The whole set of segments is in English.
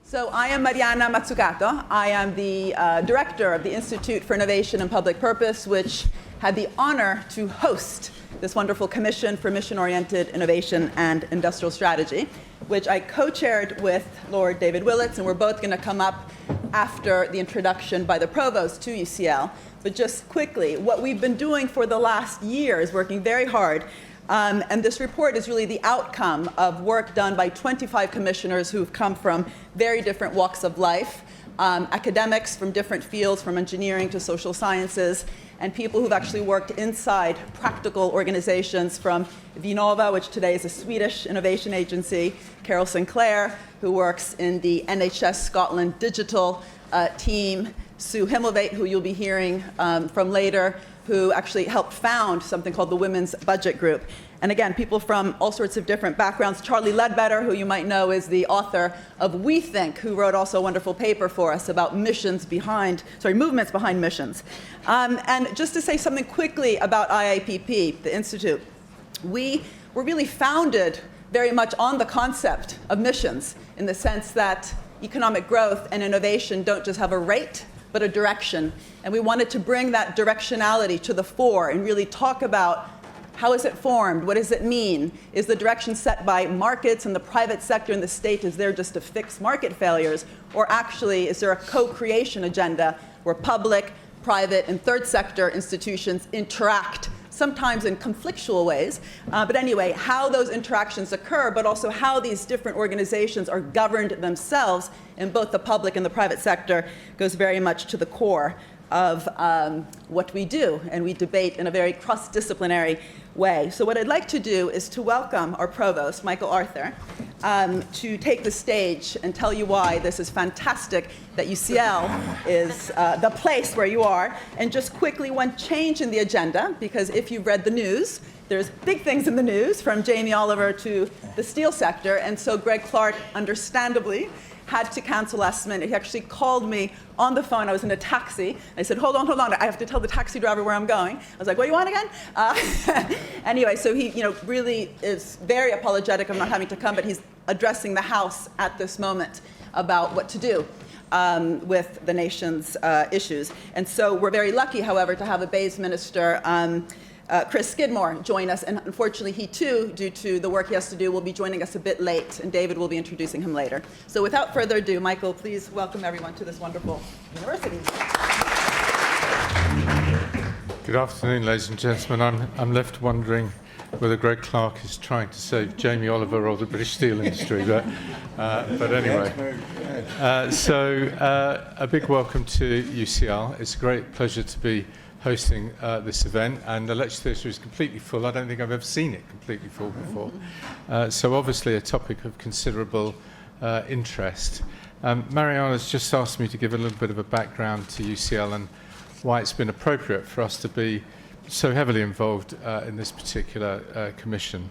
So I am Mariana Mazzucato. I am the director of the Institute for Innovation and Public Purpose, which had the honor to host this wonderful Commission for Mission-Oriented Innovation and Industrial Strategy, which I co-chaired with Lord David Willits, and we're both going to come up after the introduction by the provost to UCL. But just quickly, what we've been doing for the last year is working very hard. And this report is really the outcome of work done by 25 commissioners who've come from very different walks of life, academics from different fields, from engineering to social sciences, and people who've actually worked inside practical organizations from Vinnova, which today is a Swedish innovation agency, Carol Sinclair, who works in the NHS Scotland digital team, Sue Himmelveit, who you'll be hearing from later, who actually helped found something called the Women's Budget Group. And again, people from all sorts of different backgrounds. Charlie Ledbetter, who you might know is the author of We Think, who wrote also a wonderful paper for us about movements behind missions. And just to say something quickly about IIPP, the Institute, we were really founded very much on the concept of missions, in the sense that economic growth and innovation don't just have a rate, but a direction. And we wanted to bring that directionality to the fore and really talk about how is it formed, what does it mean? Is the direction set by markets and the private sector and the state is there just to fix market failures? Or actually, is there a co-creation agenda where public, private, and third sector institutions interact, sometimes in conflictual ways, but anyway, how those interactions occur, but also how these different organizations are governed themselves in both the public and the private sector goes very much to the core of what we do, and we debate in a very cross-disciplinary way. So what I'd like to do is to welcome our provost, Michael Arthur, to take the stage and tell you why this is fantastic that UCL is the place where you are. And just quickly, one change in the agenda, because if you've read the news, there's big things in the news, from Jamie Oliver to the steel sector, and so Greg Clark, understandably, had to cancel last minute. He actually called me on the phone. I was in a taxi. I said, hold on, I have to tell the taxi driver where I'm going. I was like, what do you want again? Anyway, so he really is very apologetic of not having to come, but he's addressing the House at this moment about what to do with the nation's issues. And so we're very lucky, however, to have a BEIS minister, Chris Skidmore, join us, and unfortunately he too, due to the work he has to do, will be joining us a bit late, and David will be introducing him later. So without further ado, Michael, please welcome everyone to this wonderful university. Good afternoon, ladies and gentlemen. I'm left wondering whether Greg Clark is trying to save Jamie Oliver or the British steel industry, but anyway. So a big welcome to UCL. It's a great pleasure to be hosting this event, and the lecture theatre is completely full. I don't think I've ever seen it completely full before. So obviously a topic of considerable interest. Mariana's just asked me to give a little bit of a background to UCL and why it's been appropriate for us to be so heavily involved in this particular commission.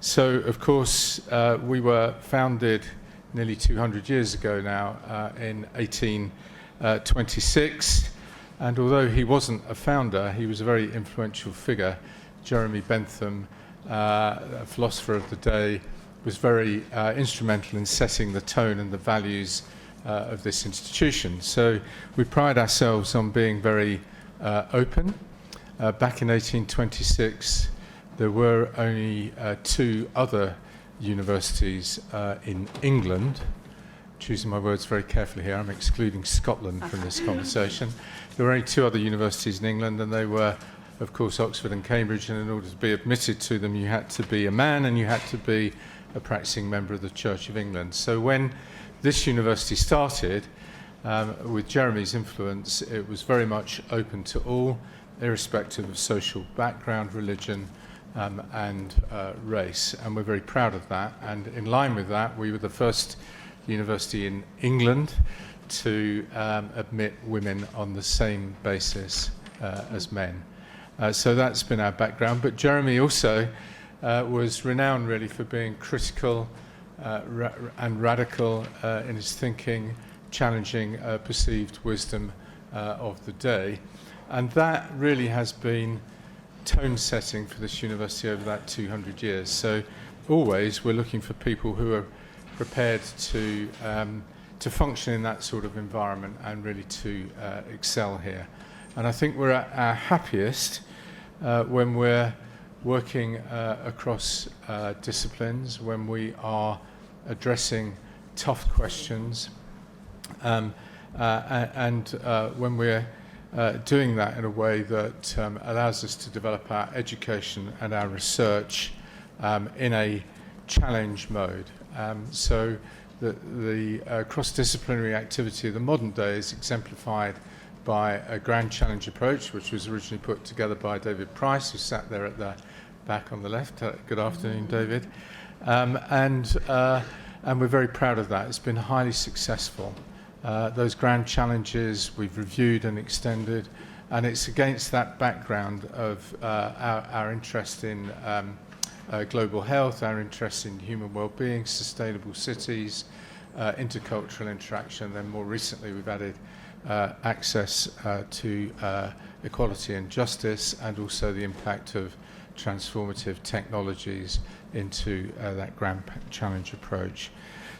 So of course we were founded nearly 200 years ago now in 1826. And although he wasn't a founder, he was a very influential figure. Jeremy Bentham, a philosopher of the day, was very instrumental in setting the tone and the values of this institution. So we pride ourselves on being very open. Back in 1826, there were only two other universities in England. Choosing my words very carefully here, I'm excluding Scotland from this conversation. There were only two other universities in England, and they were, of course, Oxford and Cambridge, and in order to be admitted to them, you had to be a man and you had to be a practicing member of the Church of England. So when this university started, with Jeremy's influence, it was very much open to all, irrespective of social background, religion, and race. And we're very proud of that. And in line with that, we were the first university in England to admit women on the same basis as men. So that's been our background. But Jeremy also was renowned really for being critical and radical in his thinking, challenging perceived wisdom of the day. And that really has been tone setting for this university over that 200 years. So always we're looking for people who are prepared to to function in that sort of environment and really to excel here. And I think we're at our happiest when we're working across disciplines, when we are addressing tough questions, and when we're doing that in a way that allows us to develop our education and our research in a challenge mode. So the cross-disciplinary activity of the modern day is exemplified by a grand challenge approach, which was originally put together by David Price, who sat there at the back on the left. Good afternoon, David. And we're very proud of that. It's been highly successful. Those grand challenges we've reviewed and extended, and it's against that background of our interest in global health, our interest in human well-being, sustainable cities, intercultural interaction. Then more recently we've added access to equality and justice, and also the impact of transformative technologies into that grand challenge approach.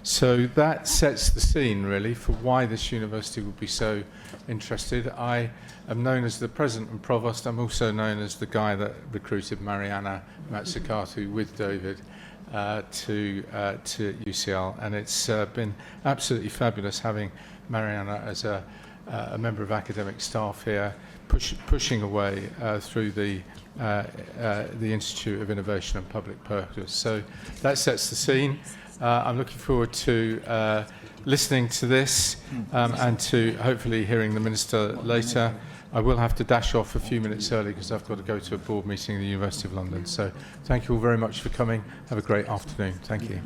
So that sets the scene really for why this university would be so interested. I am known as the president and provost. I'm also known as the guy that recruited Mariana Mazzucato with David to UCL, and it's been absolutely fabulous having Mariana as a member of academic staff here, pushing away through the Institute of Innovation and Public Purpose. So that sets the scene. I'm looking forward to listening to this and to hopefully hearing the Minister later. I will have to dash off a few minutes early because I've got to go to a board meeting at the University of London. So thank you all very much for coming. Have a great afternoon. Thank you.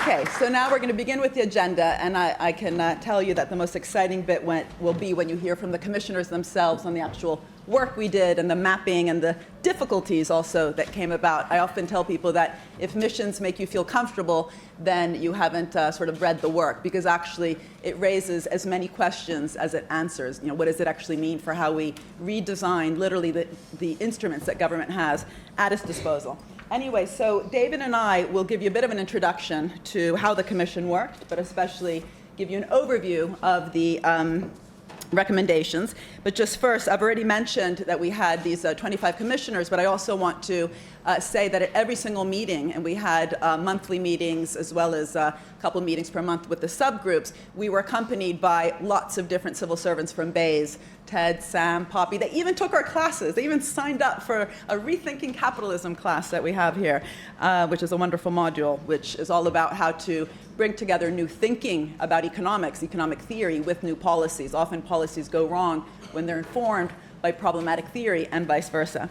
Okay, so now we're going to begin with the agenda, and I can tell you that the most exciting bit will be when you hear from the commissioners themselves on the actual work we did and the mapping and the difficulties also that came about. I often tell people that if missions make you feel comfortable, then you haven't sort of read the work, because actually it raises as many questions as it answers. You know, what does it actually mean for how we redesign literally the instruments that government has at its disposal? Anyway, so David and I will give you a bit of an introduction to how the commission worked, but especially give you an overview of the recommendations. But just first, I've already mentioned that we had these 25 commissioners, but I also want to say that at every single meeting, and we had monthly meetings as well as a couple of meetings per month with the subgroups, we were accompanied by lots of different civil servants from BEIS, Ted, Sam, Poppy. They even took our classes. They even signed up for a Rethinking Capitalism class that we have here, which is a wonderful module, which is all about how to bring together new thinking about economics, economic theory, with new policies. Often policies go wrong when they're informed by problematic theory and vice versa.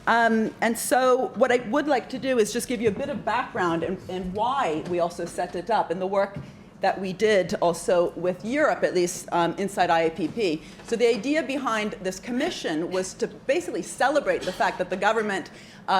And so what I would like to do is just give you a bit of background and why we also set it up, and the work that we did also with Europe, at least inside IIPP. So the idea behind this commission was to basically celebrate the fact that the government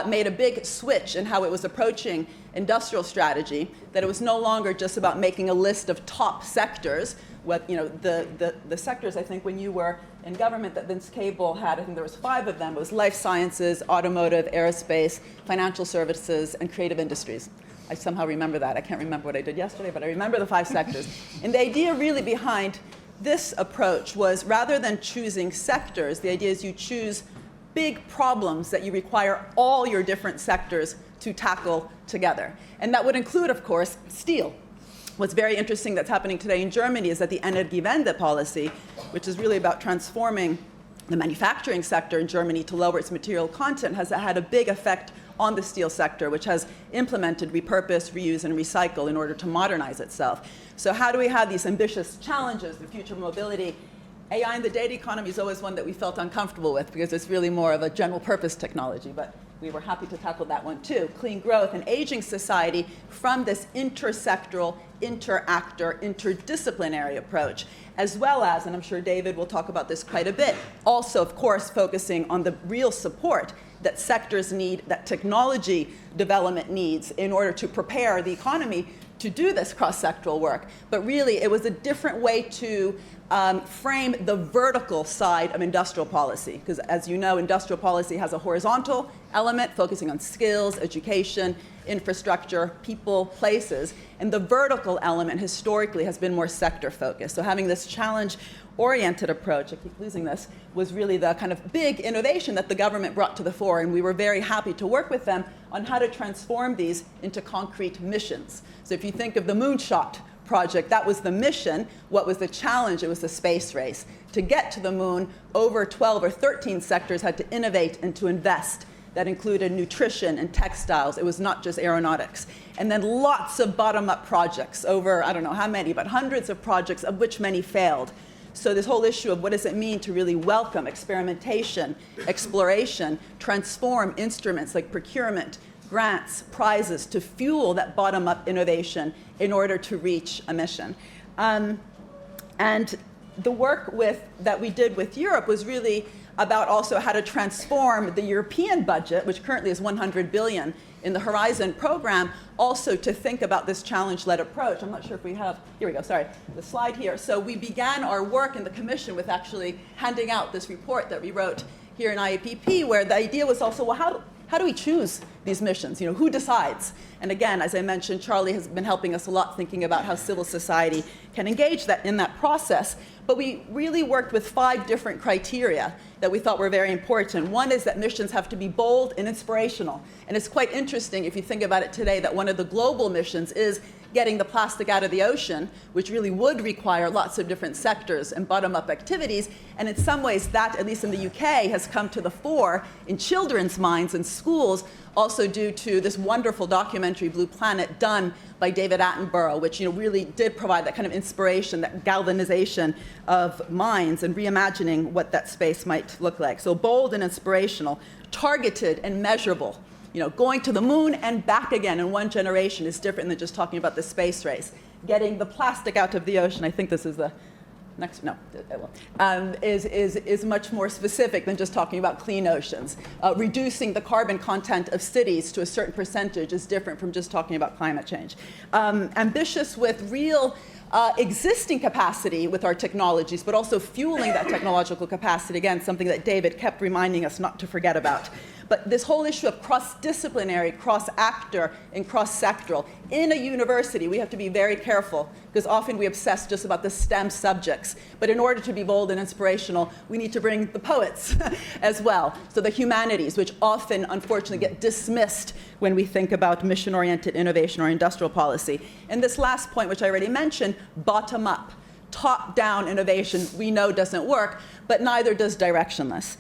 made a big switch in how it was approaching industrial strategy, that it was no longer just about making a list of top sectors. What, you know, the sectors, I think, when you were in government that Vince Cable had, I think there was 5 of them. It was life sciences, automotive, aerospace, financial services, and creative industries. I somehow remember that. I can't remember what I did yesterday, but I remember the 5 sectors. And the idea really behind this approach was, rather than choosing sectors, the idea is you choose big problems that you require all your different sectors to tackle together. And that would include, of course, steel. What's very interesting that's happening today in Germany is that the Energiewende policy, which is really about transforming the manufacturing sector in Germany to lower its material content, has had a big effect on the steel sector, which has implemented repurpose, reuse, and recycle in order to modernize itself. So how do we have these ambitious challenges, the future mobility? AI in the data economy is always one that we felt uncomfortable with because it's really more of a general purpose technology, but we were happy to tackle that one too. Clean growth and aging society from this intersectoral, interactor, interdisciplinary approach, as well as, and I'm sure David will talk about this quite a bit, also, of course, focusing on the real support that sectors need, that technology development needs in order to prepare the economy to do this cross-sectoral work. But really, it was a different way to frame the vertical side of industrial policy. Because as you know, industrial policy has a horizontal element focusing on skills, education, infrastructure, people, places. And the vertical element historically has been more sector focused. So having this challenge-oriented approach, I keep losing this, was really the kind of big innovation that the government brought to the fore. And we were very happy to work with them on how to transform these into concrete missions. So if you think of the moonshot project, that was the mission. What was the challenge? It was the space race. To get to the moon, over 12 or 13 sectors had to innovate and to invest. That included nutrition and textiles. It was not just aeronautics. And then lots of bottom-up projects, over, I don't know how many, but hundreds of projects, of which many failed. So this whole issue of what does it mean to really welcome experimentation, exploration, transform instruments like procurement, grants, prizes to fuel that bottom-up innovation in order to reach a mission. And the work that we did with Europe was really about also how to transform the European budget, which currently is 100 billion in the Horizon program, also to think about this challenge-led approach. I'm not sure if we have, here we go, sorry, the slide here. So we began our work in the Commission with actually handing out this report that we wrote here in IIPP, where the idea was also, well, how do we choose these missions? You know, who decides? And again, as I mentioned, Charlie has been helping us a lot thinking about how civil society can engage in that process. But we really worked with 5 different criteria that we thought were very important. One is that missions have to be bold and inspirational. And it's quite interesting if you think about it today that one of the global missions is getting the plastic out of the ocean, which really would require lots of different sectors and bottom-up activities. And in some ways that, at least in the UK, has come to the fore in children's minds and schools, also due to this wonderful documentary, Blue Planet, done by David Attenborough, which really did provide that kind of inspiration, that galvanization of minds and reimagining what that space might look like. So bold and inspirational, targeted and measurable. Going to the moon and back again in one generation is different than just talking about the space race. Getting the plastic out of the ocean, I think this is the next, no, is much more specific than just talking about clean oceans. Reducing the carbon content of cities to a certain percentage is different from just talking about climate change. Ambitious with real existing capacity with our technologies, but also fueling that technological capacity, again, something that David kept reminding us not to forget about. But this whole issue of cross-disciplinary, cross-actor, and cross-sectoral. In a university, we have to be very careful, because often we obsess just about the STEM subjects. But in order to be bold and inspirational, we need to bring the poets as well. So the humanities, which often, unfortunately, get dismissed when we think about mission-oriented innovation or industrial policy. And this last point, which I already mentioned, bottom-up. Top-down innovation we know doesn't work, but neither does directionless.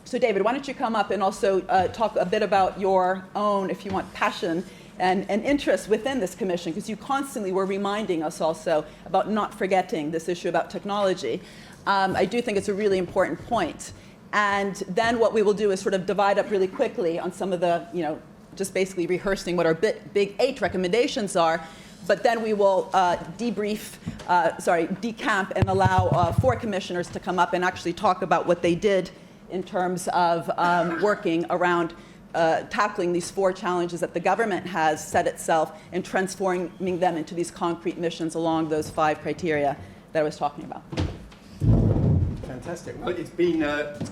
So David, why don't you come up and also talk a bit about your own, if you want, passion and interest within this commission, because you constantly were reminding us also about not forgetting this issue about technology. I do think it's a really important point. And then what we will do is sort of divide up really quickly on some of the, just basically rehearsing what our big 8 recommendations are. But then we will decamp and allow 4 commissioners to come up and actually talk about what they did in terms of working around tackling these 4 challenges that the government has set itself and transforming them into these concrete missions along those 5 criteria that I was talking about. Fantastic. Well, it's been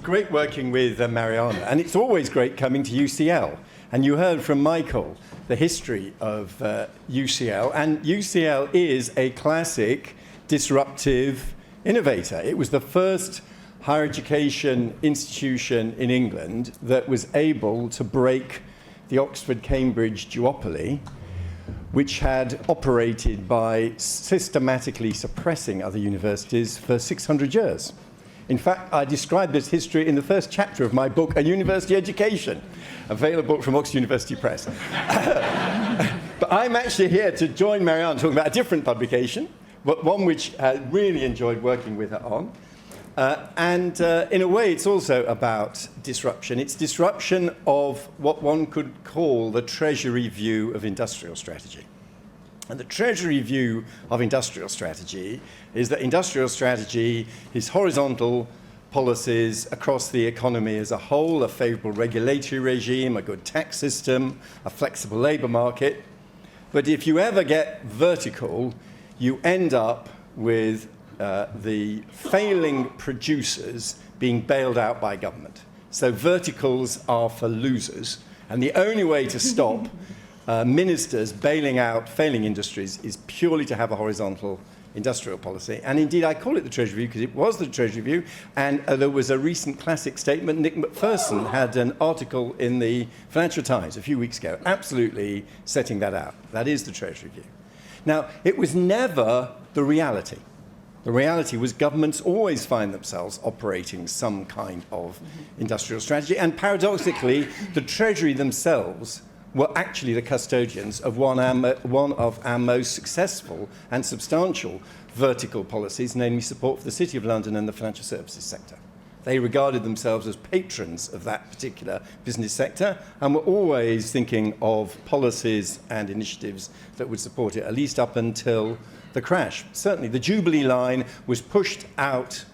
great working with Mariana, and it's always great coming to UCL. And you heard from Michael the history of UCL, and UCL is a classic disruptive innovator. It was the first higher education institution in England that was able to break the Oxford-Cambridge duopoly, which had operated by systematically suppressing other universities for 600 years. In fact, I describe this history in the first chapter of my book, A University Education, available from Oxford University Press. But I'm actually here to join Marianna talking about a different publication, but one which I really enjoyed working with her on. And in a way, it's also about disruption. It's disruption of what one could call the Treasury view of industrial strategy. And the Treasury view of industrial strategy is that industrial strategy is horizontal policies across the economy as a whole, a favorable regulatory regime, a good tax system, a flexible labor market. But if you ever get vertical, you end up with the failing producers being bailed out by government. So verticals are for losers, and the only way to stop ministers bailing out failing industries is purely to have a horizontal industrial policy. And indeed, I call it the Treasury View because it was the Treasury View, and there was a recent classic statement. Nick Macpherson had an article in the Financial Times a few weeks ago, absolutely setting that out. That is the Treasury View. Now, it was never the reality. The reality was governments always find themselves operating some kind of industrial strategy, and paradoxically, the Treasury themselves were actually the custodians of one of our most successful and substantial vertical policies, namely support for the City of London and the financial services sector. They regarded themselves as patrons of that particular business sector and were always thinking of policies and initiatives that would support it, at least up until the crash. Certainly, the Jubilee line was pushed out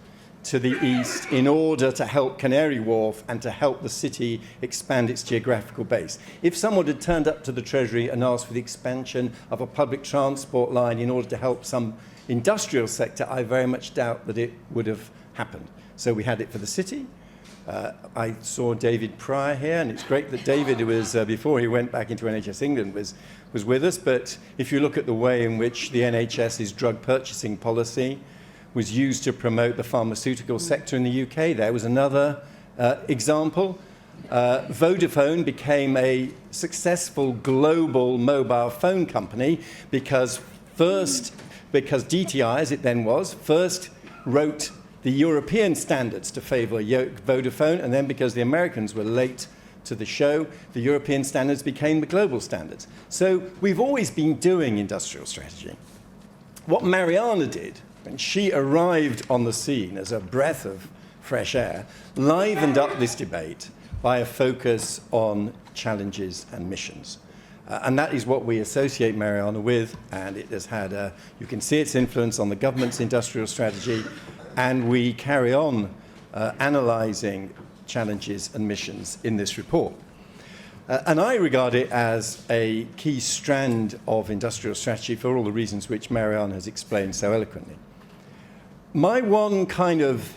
to the east in order to help Canary Wharf and to help the city expand its geographical base. If someone had turned up to the Treasury and asked for the expansion of a public transport line in order to help some industrial sector, I very much doubt that it would have happened. So we had it for the city. I saw David Pryor here, and it's great that David was, before he went back into NHS England, was with us. But if you look at the way in which the NHS's drug purchasing policy was used to promote the pharmaceutical sector in the UK, there was another example. Vodafone became a successful global mobile phone company because DTI, as it then was, first wrote the European standards to favour Vodafone, and then because the Americans were late to the show, the European standards became the global standards. So we've always been doing industrial strategy. What Mariana did when she arrived on the scene as a breath of fresh air, livened up this debate by a focus on challenges and missions. And that is what we associate Mariana with, and it has had you can see its influence on the government's industrial strategy, and we carry on analysing challenges and missions in this report. And I regard it as a key strand of industrial strategy for all the reasons which Mariana has explained so eloquently. My one kind of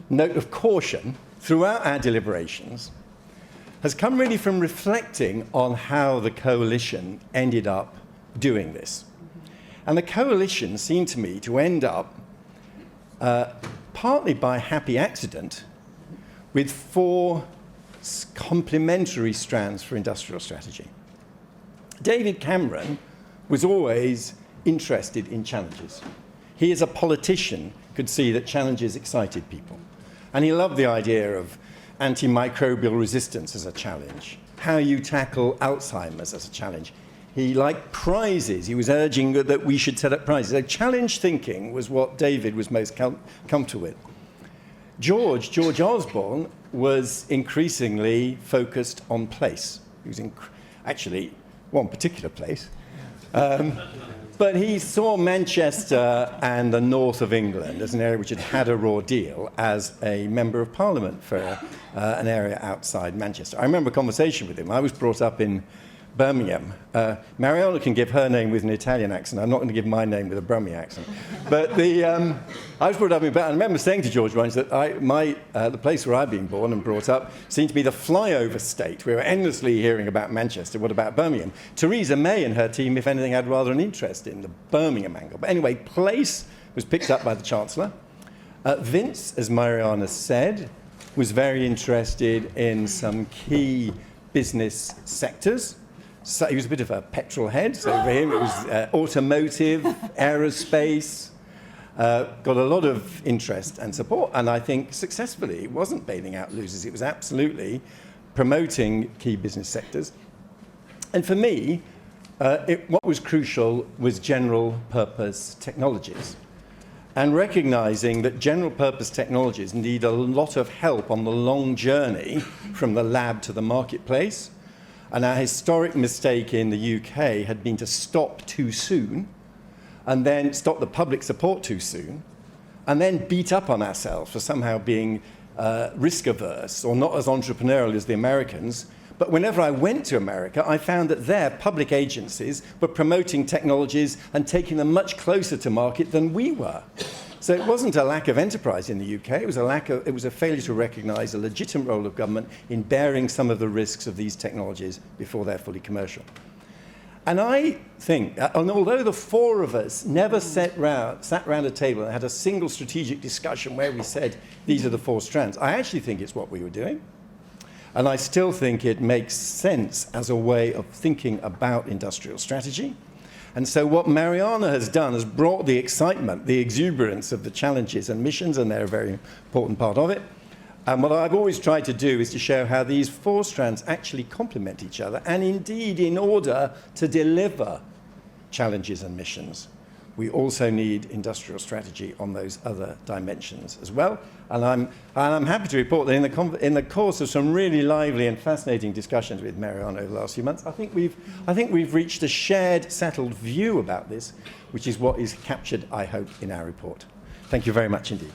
note of caution throughout our deliberations has come really from reflecting on how the coalition ended up doing this. And the coalition seemed to me to end up, partly by happy accident, with four complementary strands for industrial strategy. David Cameron was always interested in challenges. He, as a politician, could see that challenges excited people. And he loved the idea of antimicrobial resistance as a challenge, how you tackle Alzheimer's as a challenge. He liked prizes. He was urging that we should set up prizes. So challenge thinking was what David was most comfortable with. George Osborne was increasingly focused on place. He was actually one particular place. But he saw Manchester and the north of England as an area which had had a raw deal as a member of Parliament for an area outside Manchester. I remember a conversation with him. I was brought up in Birmingham. Mariana can give her name with an Italian accent. I'm not going to give my name with a Brummie accent. But I was brought up in Birmingham. I remember saying to George once that the place where I'd been born and brought up seemed to be the flyover state. We were endlessly hearing about Manchester. What about Birmingham? Theresa May and her team, if anything, had rather an interest in the Birmingham angle. But anyway, place was picked up by the Chancellor. Vince, as Mariana said, was very interested in some key business sectors. So he was a bit of a petrol head, so for him it was automotive, aerospace, got a lot of interest and support, and I think successfully. It wasn't bailing out losers, it was absolutely promoting key business sectors. And for me, what was crucial was general purpose technologies, and recognizing that general purpose technologies need a lot of help on the long journey from the lab to the marketplace. And our historic mistake in the UK had been to stop too soon, and then stop the public support too soon, and then beat up on ourselves for somehow being risk averse or not as entrepreneurial as the Americans. But whenever I went to America, I found that their public agencies were promoting technologies and taking them much closer to market than we were. So it wasn't a lack of enterprise in the UK, it was a failure to recognise a legitimate role of government in bearing some of the risks of these technologies before they're fully commercial. And I think, and although the four of us never sat round a table and had a single strategic discussion where we said, these are the four strands, I actually think it's what we were doing. And I still think it makes sense as a way of thinking about industrial strategy. And so what Mariana has done is brought the excitement, the exuberance of the challenges and missions, and they're a very important part of it. And what I've always tried to do is to show how these four strands actually complement each other. And indeed, in order to deliver challenges and missions, we also need industrial strategy on those other dimensions as well. And I'm happy to report that in the course of some really lively and fascinating discussions with Mariana over the last few months, I think we've reached a shared, settled view about this, which is what is captured, I hope, in our report. Thank you very much indeed.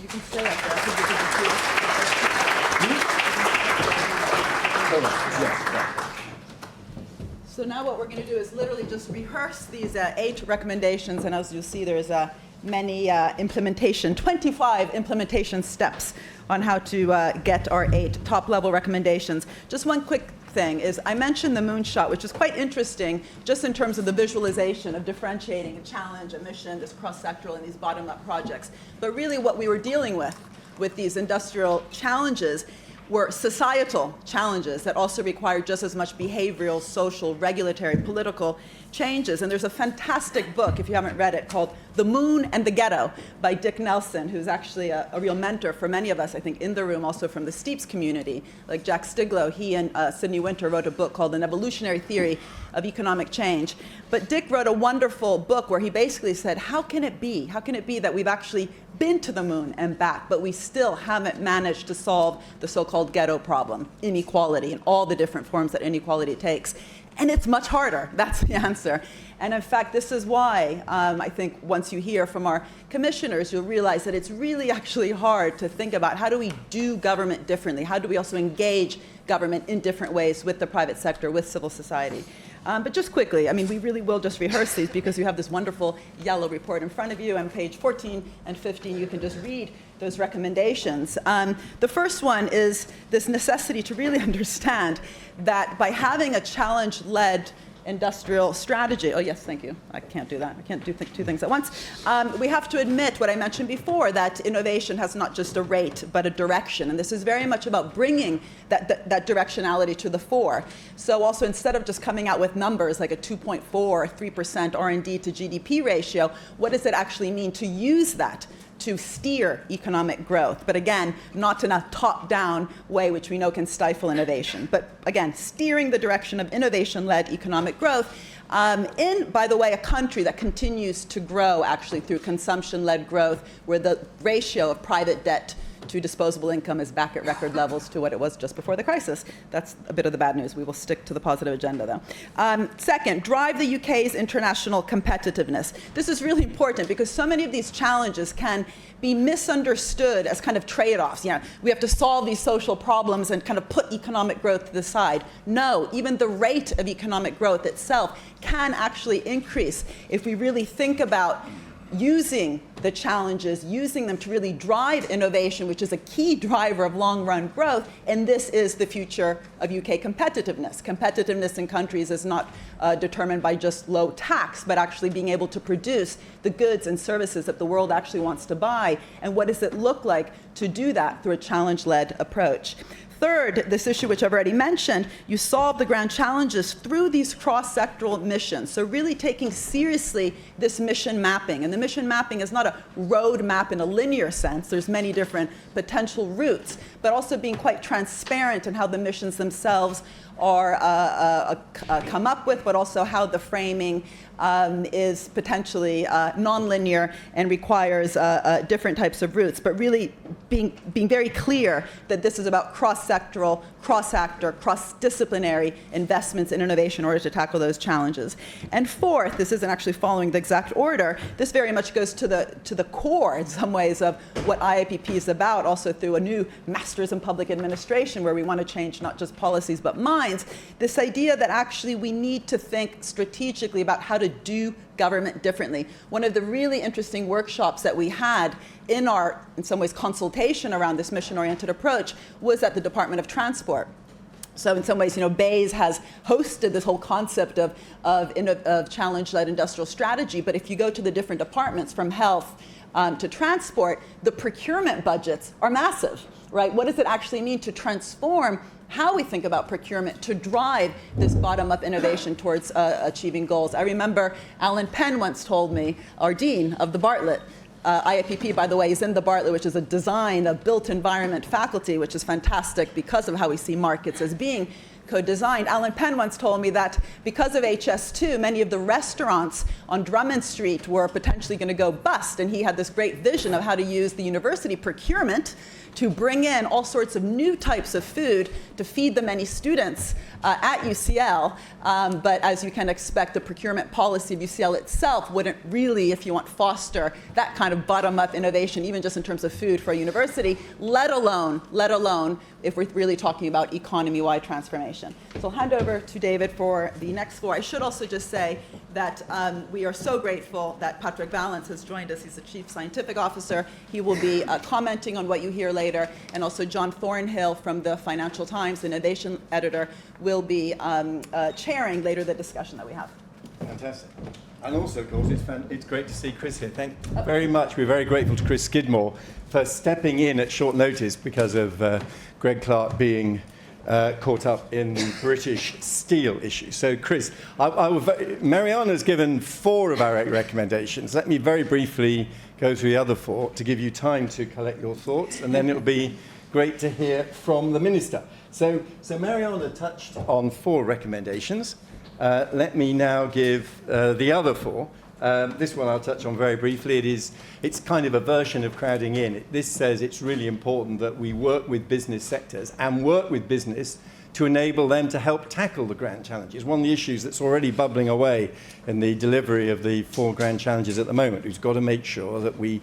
You can stay up there. I think you can see it. So now what we're going to do is literally just rehearse these 8 recommendations, and as you'll see, there's many 25 implementation steps on how to get our 8 top-level recommendations. Just one quick thing is I mentioned the moonshot, which is quite interesting just in terms of the visualization of differentiating a challenge, a mission, this cross-sectoral and these bottom-up projects. But really what we were dealing with these industrial challenges were societal challenges that also required just as much behavioral, social, regulatory, political changes. And there's a fantastic book, if you haven't read it, called The Moon and the Ghetto by Dick Nelson, who's actually a real mentor for many of us, I think, in the room, also from the STEEPS community. Like Jack Stiglow, he and Sidney Winter wrote a book called An Evolutionary Theory of Economic Change. But Dick wrote a wonderful book where he basically said, how can it be that we've actually been to the moon and back, but we still haven't managed to solve the so-called ghetto problem, inequality, and all the different forms that inequality takes? And it's much harder. That's the answer. And in fact, this is why I think once you hear from our commissioners, you'll realize that it's really actually hard to think about how do we do government differently? How do we also engage government in different ways with the private sector, with civil society? But just quickly, I mean, we really will just rehearse these because you have this wonderful yellow report in front of you. On page 14 and 15, you can just read those recommendations. The first one is this necessity to really understand that by having a challenge-led industrial strategy. Oh, yes, thank you. I can't do that. I can't do two things at once. We have to admit what I mentioned before, that innovation has not just a rate, but a direction. And this is very much about bringing that directionality to the fore. So also, instead of just coming out with numbers like a 2.4 or 3% R&D to GDP ratio, what does it actually mean to use that to steer economic growth, but again, not in a top-down way, which we know can stifle innovation. But again, steering the direction of innovation-led economic growth in, by the way, a country that continues to grow actually through consumption-led growth, where the ratio of private debt to disposable income is back at record levels to what it was just before the crisis. That's a bit of the bad news. We will stick to the positive agenda, though. Second, drive the UK's international competitiveness. This is really important because so many of these challenges can be misunderstood as kind of trade-offs. You know, we have to solve these social problems and kind of put economic growth to the side. No, even the rate of economic growth itself can actually increase if we really think about using the challenges, using them to really drive innovation, which is a key driver of long-run growth, and this is the future of UK competitiveness. Competitiveness in countries is not determined by just low tax, but actually being able to produce the goods and services that the world actually wants to buy, and what does it look like to do that through a challenge-led approach. Third, this issue which I've already mentioned, you solve the grand challenges through these cross-sectoral missions. So really taking seriously this mission mapping. And the mission mapping is not a road map in a linear sense. There's many different potential routes, but also being quite transparent in how the missions themselves are come up with, but also how the framing is potentially nonlinear and requires different types of routes, but really being very clear that this is about cross-sectoral, cross-actor, cross-disciplinary investments in innovation in order to tackle those challenges. And fourth, this isn't actually following the exact order, this very much goes to the core in some ways of what IIPP is about, also through a new Masters in Public Administration where we want to change not just policies but minds. minds, this idea that actually we need to think strategically about how to do government differently. One of the really interesting workshops that we had in our, in some ways, consultation around this mission-oriented approach was at the Department of Transport. So in some ways, BEIS has hosted this whole concept of challenge-led industrial strategy, but if you go to the different departments from health to transport, the procurement budgets are massive, right? What does it actually mean to transform how we think about procurement to drive this bottom-up innovation towards achieving goals? I remember Alan Penn once told me, our dean of the Bartlett, IIPP, by the way, is in the Bartlett, which is a built environment faculty, which is fantastic because of how we see markets as being co-designed. Alan Penn once told me that because of HS2, many of the restaurants on Drummond Street were potentially going to go bust, and he had this great vision of how to use the university procurement to bring in all sorts of new types of food to feed the many students at UCL. But as you can expect, the procurement policy of UCL itself wouldn't really, if you want, foster that kind of bottom-up innovation, even just in terms of food for a university, let alone if we're really talking about economy-wide transformation. So I'll hand over to David for the next floor. I should also just say that we are so grateful that Patrick Valence has joined us. He's the Chief Scientific Officer. He will be commenting on what you hear later, and also John Thornhill from the Financial Times, the innovation editor, will be chairing later the discussion that we have. Fantastic. And also, of course, it's great to see Chris here. Thank you very much. We're very grateful to Chris Skidmore for stepping in at short notice because of Greg Clark being caught up in the British Steel issue. So, Chris, Mariana's given 4 of our 8 recommendations. Let me very briefly go through the other 4 to give you time to collect your thoughts, and then it'll be great to hear from the Minister. So Mariana touched on 4 recommendations. Let me now give the other 4. This one I'll touch on very briefly. It's kind of a version of crowding in. This says it's really important that we work with business sectors and work with business to enable them to help tackle the grand challenges. One of the issues that's already bubbling away in the delivery of the 4 grand challenges at the moment, we've got to make sure that we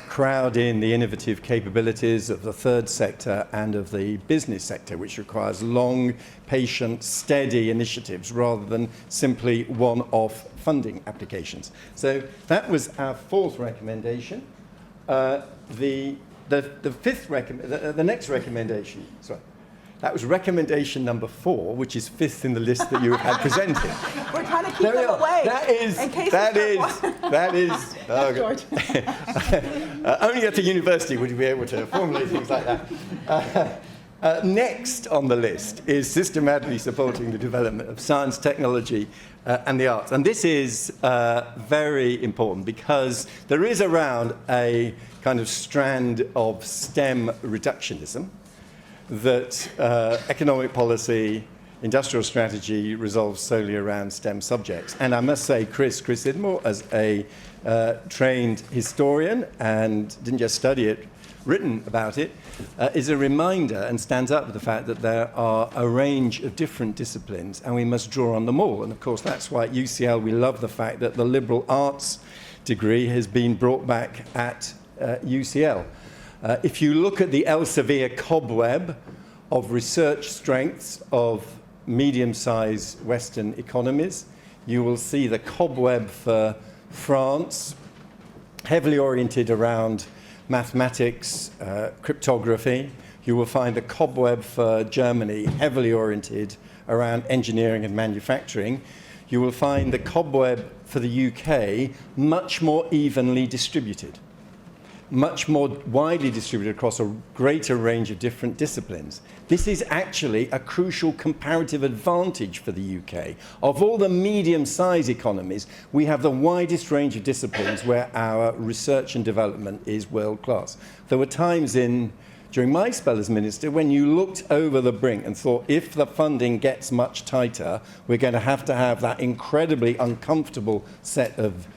crowd in the innovative capabilities of the third sector and of the business sector, which requires long, patient, steady initiatives rather than simply one-off funding applications. So that was our 4th recommendation. The next recommendation, sorry. That was recommendation number 4, which is 5th in the list that you have had presented. We're trying to keep them away. That is. Only at a university would you be able to formulate things like that. Next on the list is systematically supporting the development of science, technology, and the arts. And this is very important because there is around a kind of strand of STEM reductionism that economic policy, industrial strategy resolves solely around STEM subjects. And I must say, Chris Skidmore, as a trained historian and didn't just study it, written about it, is a reminder and stands up with the fact that there are a range of different disciplines and we must draw on them all. And of course, that's why at UCL we love the fact that the liberal arts degree has been brought back at UCL. If you look at the Elsevier cobweb of research strengths of medium-sized Western economies, you will see the cobweb for France, heavily oriented around mathematics, cryptography. You will find the cobweb for Germany, heavily oriented around engineering and manufacturing. You will find the cobweb for the UK much more evenly distributed, much more widely distributed across a greater range of different disciplines. This is actually a crucial comparative advantage for the UK. Of all the medium-sized economies, we have the widest range of disciplines where our research and development is world-class. There were times during my spell as minister when you looked over the brink and thought, if the funding gets much tighter, we're going to have that incredibly uncomfortable set of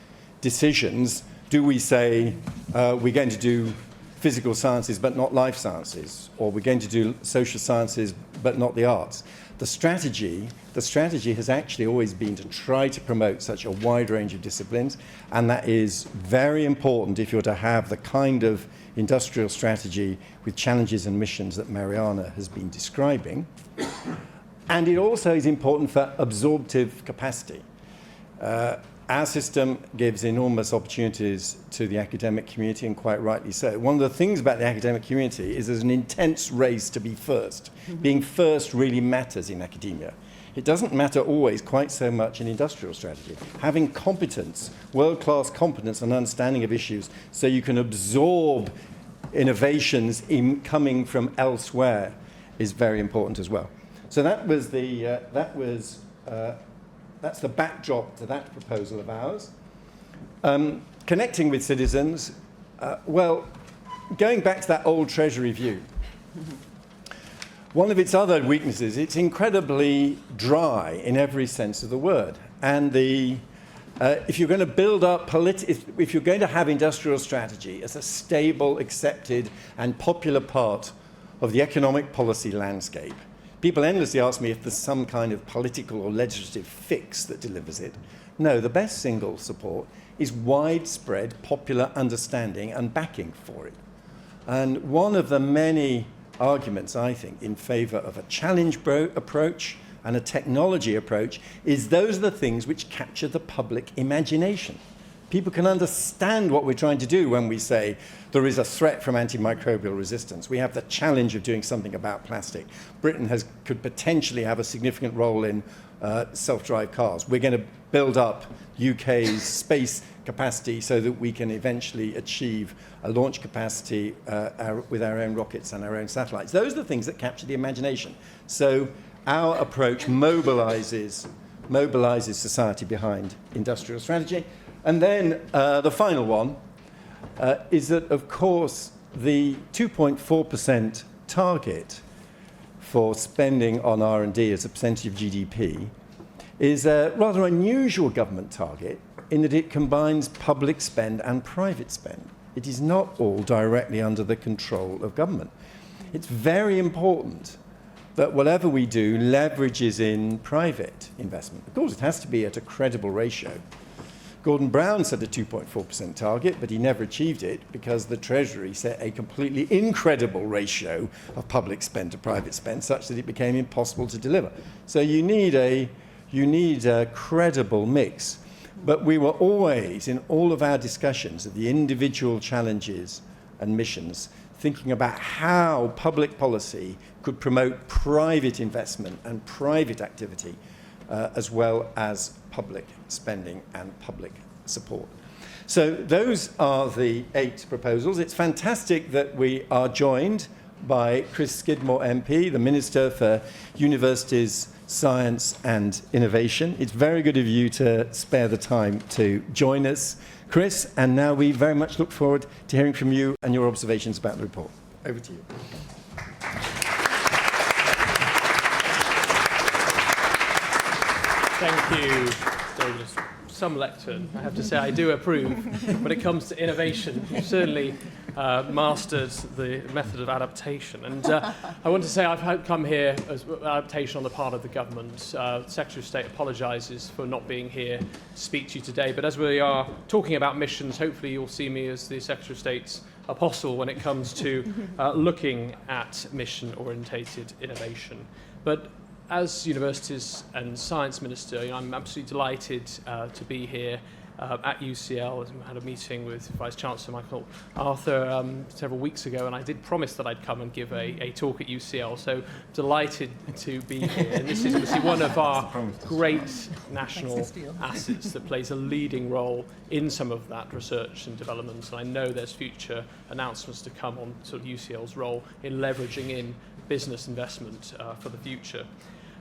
decisions. Do we say we're going to do physical sciences but not life sciences, or we're going to do social sciences but not the arts? The strategy has actually always been to try to promote such a wide range of disciplines, and that is very important if you're to have the kind of industrial strategy with challenges and missions that Mariana has been describing. And it also is important for absorptive capacity. Our system gives enormous opportunities to the academic community, and quite rightly so. One of the things about the academic community is there's an intense race to be first. Being first really matters in academia. It doesn't matter always quite so much in industrial strategy. Having competence, world-class competence and understanding of issues so you can absorb innovations coming from elsewhere is very important as well. So that's the backdrop to that proposal of ours. Connecting with citizens, well, going back to that old Treasury view, one of its other weaknesses, it's incredibly dry in every sense of the word. And if you're going to build up, if you're going to have industrial strategy as a stable, accepted, and popular part of the economic policy landscape, people endlessly ask me if there's some kind of political or legislative fix that delivers it. No, the best single support is widespread popular understanding and backing for it. And one of the many arguments, I think, in favour of a challenge approach and a technology approach is those are the things which capture the public imagination. People can understand what we're trying to do when we say there is a threat from antimicrobial resistance. We have the challenge of doing something about plastic. Britain could potentially have a significant role in self-drive cars. We're going to build up UK's space capacity so that we can eventually achieve a launch capacity with our own rockets and our own satellites. Those are the things that capture the imagination. So our approach mobilizes society behind industrial strategy. And then the final one is that, of course, the 2.4% target for spending on R&D as a percentage of GDP is a rather unusual government target in that it combines public spend and private spend. It is not all directly under the control of government. It's very important that whatever we do leverages in private investment. Of course, it has to be at a credible ratio. Gordon Brown set a 2.4% target, but he never achieved it because the Treasury set a completely incredible ratio of public spend to private spend such that it became impossible to deliver. So you need a credible mix. But we were always, in all of our discussions of the individual challenges and missions, thinking about how public policy could promote private investment and private activity as well as public spending and public support. So those are the 8 proposals. It's fantastic that we are joined by Chris Skidmore MP, the Minister for Universities, Science and Innovation. It's very good of you to spare the time to join us, Chris, and now we very much look forward to hearing from you and your observations about the report. Over to you. Thank you, David. Some lecture, I have to say, I do approve. When it comes to innovation, you've certainly mastered the method of adaptation. And I want to say I've come here as adaptation on the part of the government. Secretary of State apologises for not being here to speak to you today. But as we are talking about missions, hopefully you'll see me as the Secretary of State's apostle when it comes to looking at mission-orientated innovation. But as Universities and Science Minister, I'm absolutely delighted to be here at UCL. I had a meeting with Vice Chancellor Michael Arthur several weeks ago, and I did promise that I'd come and give a talk at UCL, so delighted to be here. And this is obviously one of our great national assets that plays a leading role in some of that research and development, and I know there's future announcements to come on sort of UCL's role in leveraging in business investment for the future.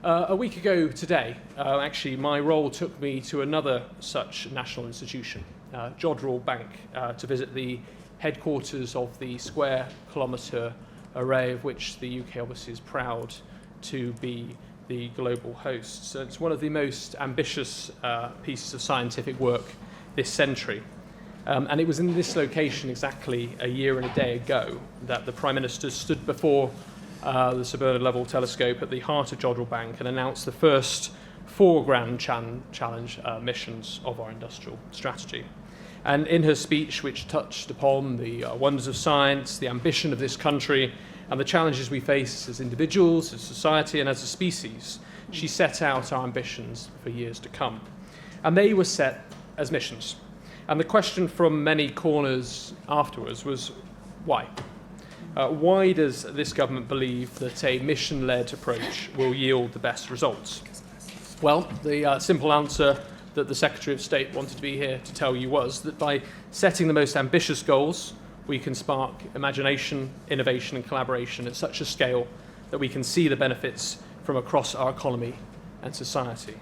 A week ago today, actually, my role took me to another such national institution, Jodrell Bank, to visit the headquarters of the square kilometre array of which the UK obviously is proud to be the global host. So it's one of the most ambitious pieces of scientific work this century. And it was in this location exactly a year and a day ago that the Prime Minister stood before the Sir Bernard Lovell telescope at the heart of Jodrell Bank and announced the first 4 grand challenge missions of our industrial strategy. And in her speech, which touched upon the wonders of science, the ambition of this country, and the challenges we face as individuals, as society, and as a species, she set out our ambitions for years to come. And they were set as missions. And the question from many corners afterwards was, why? Why does this government believe that a mission-led approach will yield the best results? Well, the simple answer that the Secretary of State wanted to be here to tell you was that by setting the most ambitious goals, we can spark imagination, innovation and collaboration at such a scale that we can see the benefits from across our economy and society.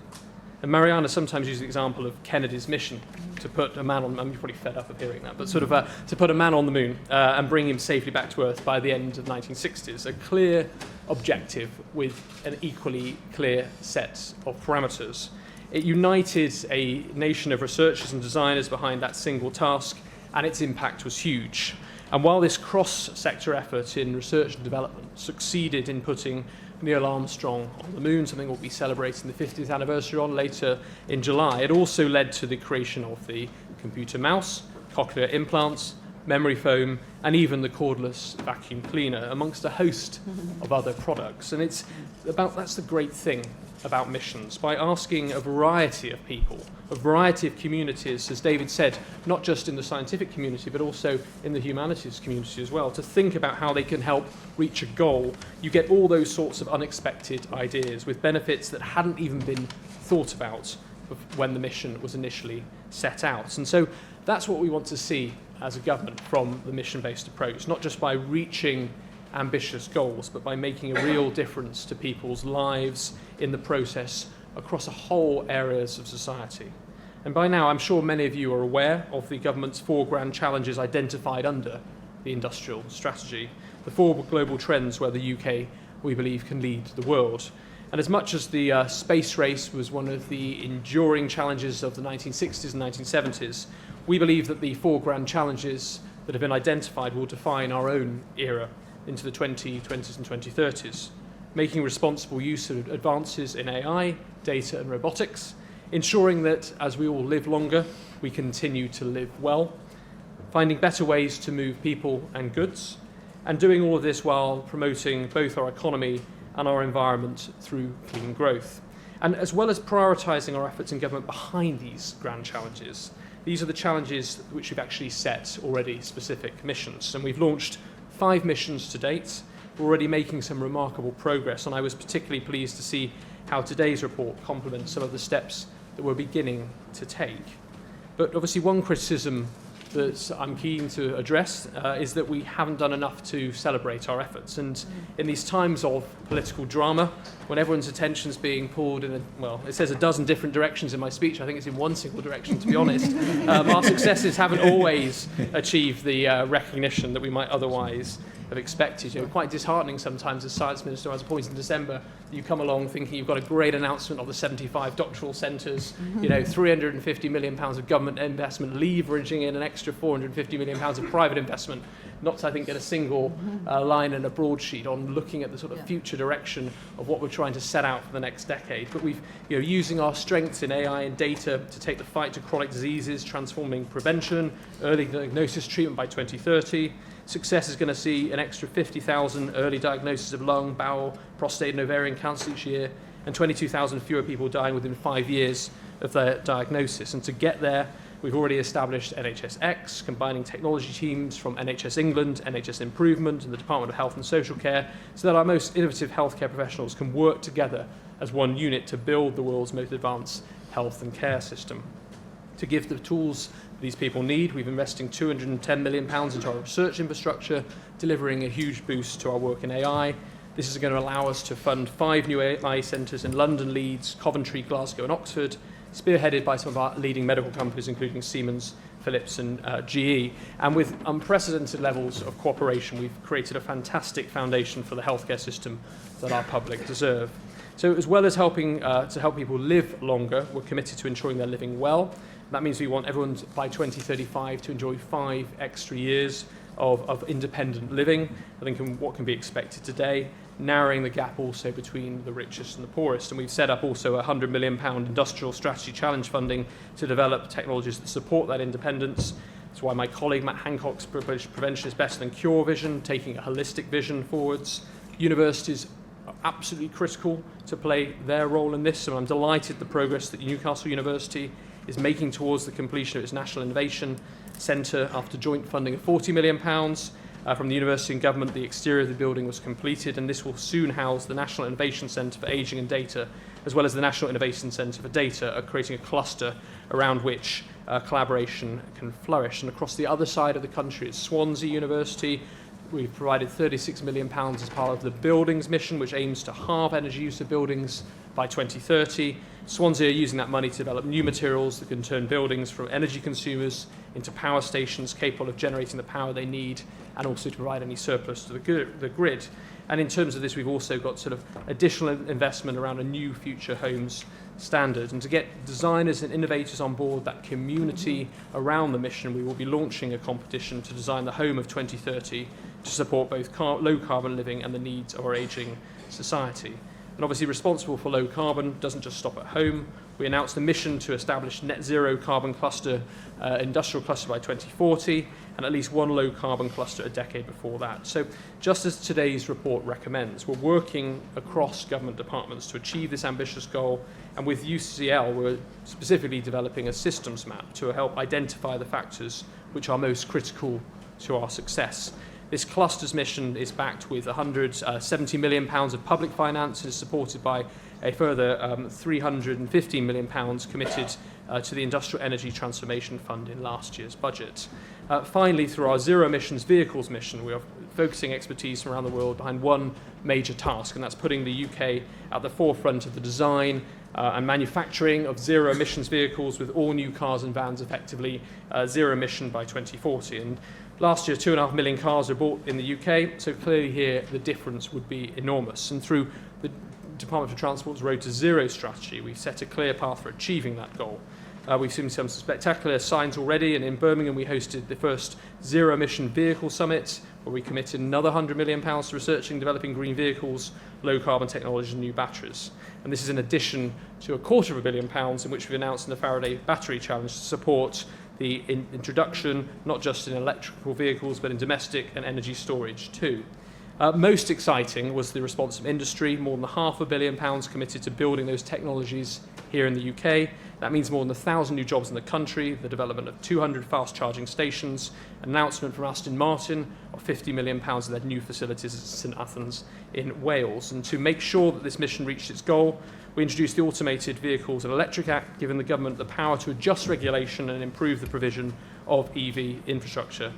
And Mariana sometimes uses the example of Kennedy's mission to put a man on, I'm probably fed up of hearing that, but sort of to put a man on the moon and bring him safely back to Earth by the end of the 1960s. A clear objective with an equally clear set of parameters. It united a nation of researchers and designers behind that single task, and its impact was huge. And while this cross-sector effort in research and development succeeded in putting Neil Armstrong on the moon, something we'll be celebrating the 50th anniversary on later in July, it also led to the creation of the computer mouse, cochlear implants, memory foam, and even the cordless vacuum cleaner, amongst a host of other products. And that's the great thing about missions. By asking a variety of people, a variety of communities, as David said, not just in the scientific community, but also in the humanities community as well, to think about how they can help reach a goal, you get all those sorts of unexpected ideas with benefits that hadn't even been thought about when the mission was initially set out. And so that's what we want to see as a government from the mission-based approach, not just by reaching ambitious goals, but by making a real difference to people's lives in the process across a whole areas of society. And by now, I'm sure many of you are aware of the government's 4 grand challenges identified under the industrial strategy, the 4 global trends where the UK, we believe, can lead the world. And as much as the space race was one of the enduring challenges of the 1960s and 1970s, we believe that the 4 grand challenges that have been identified will define our own era into the 2020s and 2030s, making responsible use of advances in AI, data and robotics, ensuring that as we all live longer, we continue to live well, finding better ways to move people and goods, and doing all of this while promoting both our economy and our environment through clean growth. And as well as prioritising our efforts in government behind these grand challenges, these are the challenges which we've actually set already specific missions. And we've launched 5 missions to date. We're already making some remarkable progress, and I was particularly pleased to see how today's report complements some of the steps that we're beginning to take. But obviously one criticism that I'm keen to address is that we haven't done enough to celebrate our efforts. And in these times of political drama, when everyone's attention's being pulled in, it says a dozen different directions in my speech. I think it's in one single direction, to be honest. Our successes haven't always achieved the recognition that we might otherwise have expected. Quite disheartening sometimes as Science Minister. I was appointed in December. You come along thinking you've got a great announcement of the 75 doctoral centres, £350 million of government investment, leveraging in an extra £450 million of private investment, not to, I think, get a single line in a broadsheet on looking at the sort of future direction of what we're trying to set out for the next decade. But we've, using our strengths in AI and data to take the fight to chronic diseases, transforming prevention, early diagnosis treatment by 2030. Success is going to see an extra 50,000 early diagnoses of lung, bowel, prostate and ovarian cancer each year, and 22,000 fewer people dying within 5 years of their diagnosis. And to get there, we've already established NHSX, combining technology teams from NHS England, NHS Improvement and the Department of Health and Social Care, so that our most innovative healthcare professionals can work together as one unit to build the world's most advanced health and care system. To give the tools these people need, we've investing £210 million into our research infrastructure, delivering a huge boost to our work in AI. This is going to allow us to fund 5 new AI centres in London, Leeds, Coventry, Glasgow and Oxford, spearheaded by some of our leading medical companies, including Siemens, Philips and GE. And with unprecedented levels of cooperation, we've created a fantastic foundation for the healthcare system that our public deserve. So as well as helping to help people live longer, we're committed to ensuring they're living well. That means we want everyone by 2035 to enjoy 5 extra years of independent living, I think, in what can be expected today, narrowing the gap also between the richest and the poorest. And we've set up also a £100 million industrial strategy challenge funding to develop technologies that support that independence. That's why my colleague Matt Hancock's prevention is better than cure vision, taking a holistic vision forwards. Universities absolutely critical to play their role in this, and I'm delighted the progress that Newcastle University is making towards the completion of its National Innovation Centre. After joint funding of £40 million from the university and government, the exterior of the building was completed, and this will soon house the National Innovation Centre for Ageing and Data, as well as the National Innovation Centre for Data, creating a cluster around which collaboration can flourish. And across the other side of the country, at Swansea University, we've provided £36 million as part of the Buildings mission, which aims to halve energy use of buildings by 2030. Swansea are using that money to develop new materials that can turn buildings from energy consumers into power stations capable of generating the power they need, and also to provide any surplus to the grid. And in terms of this, we've also got sort of additional investment around a new future homes standard. And to get designers and innovators on board, that community around the mission, we will be launching a competition to design the home of 2030 to support both low carbon living and the needs of our ageing society. And obviously, responsible for low carbon doesn't just stop at home. We announced a mission to establish net zero carbon cluster, industrial cluster by 2040, and at least one low carbon cluster a decade before that. So just as today's report recommends, we're working across government departments to achieve this ambitious goal. And with UCL, we're specifically developing a systems map to help identify the factors which are most critical to our success. This cluster's mission is backed with £170 million of public finance and is supported by a further £315 million committed to the Industrial Energy Transformation Fund in last year's budget. Finally, through our zero emissions vehicles mission, we are focusing expertise from around the world behind one major task, and that's putting the UK at the forefront of the design and manufacturing of zero emissions vehicles, with all new cars and vans effectively zero emission by 2040. And last year, 2.5 million cars were bought in the UK, so clearly here the difference would be enormous. And through the Department for Transport's Road to Zero strategy, we've set a clear path for achieving that goal. We've seen some spectacular signs already, and in Birmingham we hosted the first Zero Emission Vehicle Summit, where we committed another £100 million to researching and developing green vehicles, low carbon technologies and new batteries. And this is in addition to £250 million in which we've announced in the Faraday Battery Challenge to support the introduction, not just in electrical vehicles, but in domestic and energy storage too. Most exciting was the response from industry, more than £500 million committed to building those technologies here in the UK. That means more than 1,000 new jobs in the country, the development of 200 fast charging stations, an announcement from Aston Martin of £50 million of their new facilities at St Athens in Wales. And to make sure that this mission reached its goal, we introduced the Automated Vehicles and Electric Act, giving the government the power to adjust regulation and improve the provision of EV infrastructure.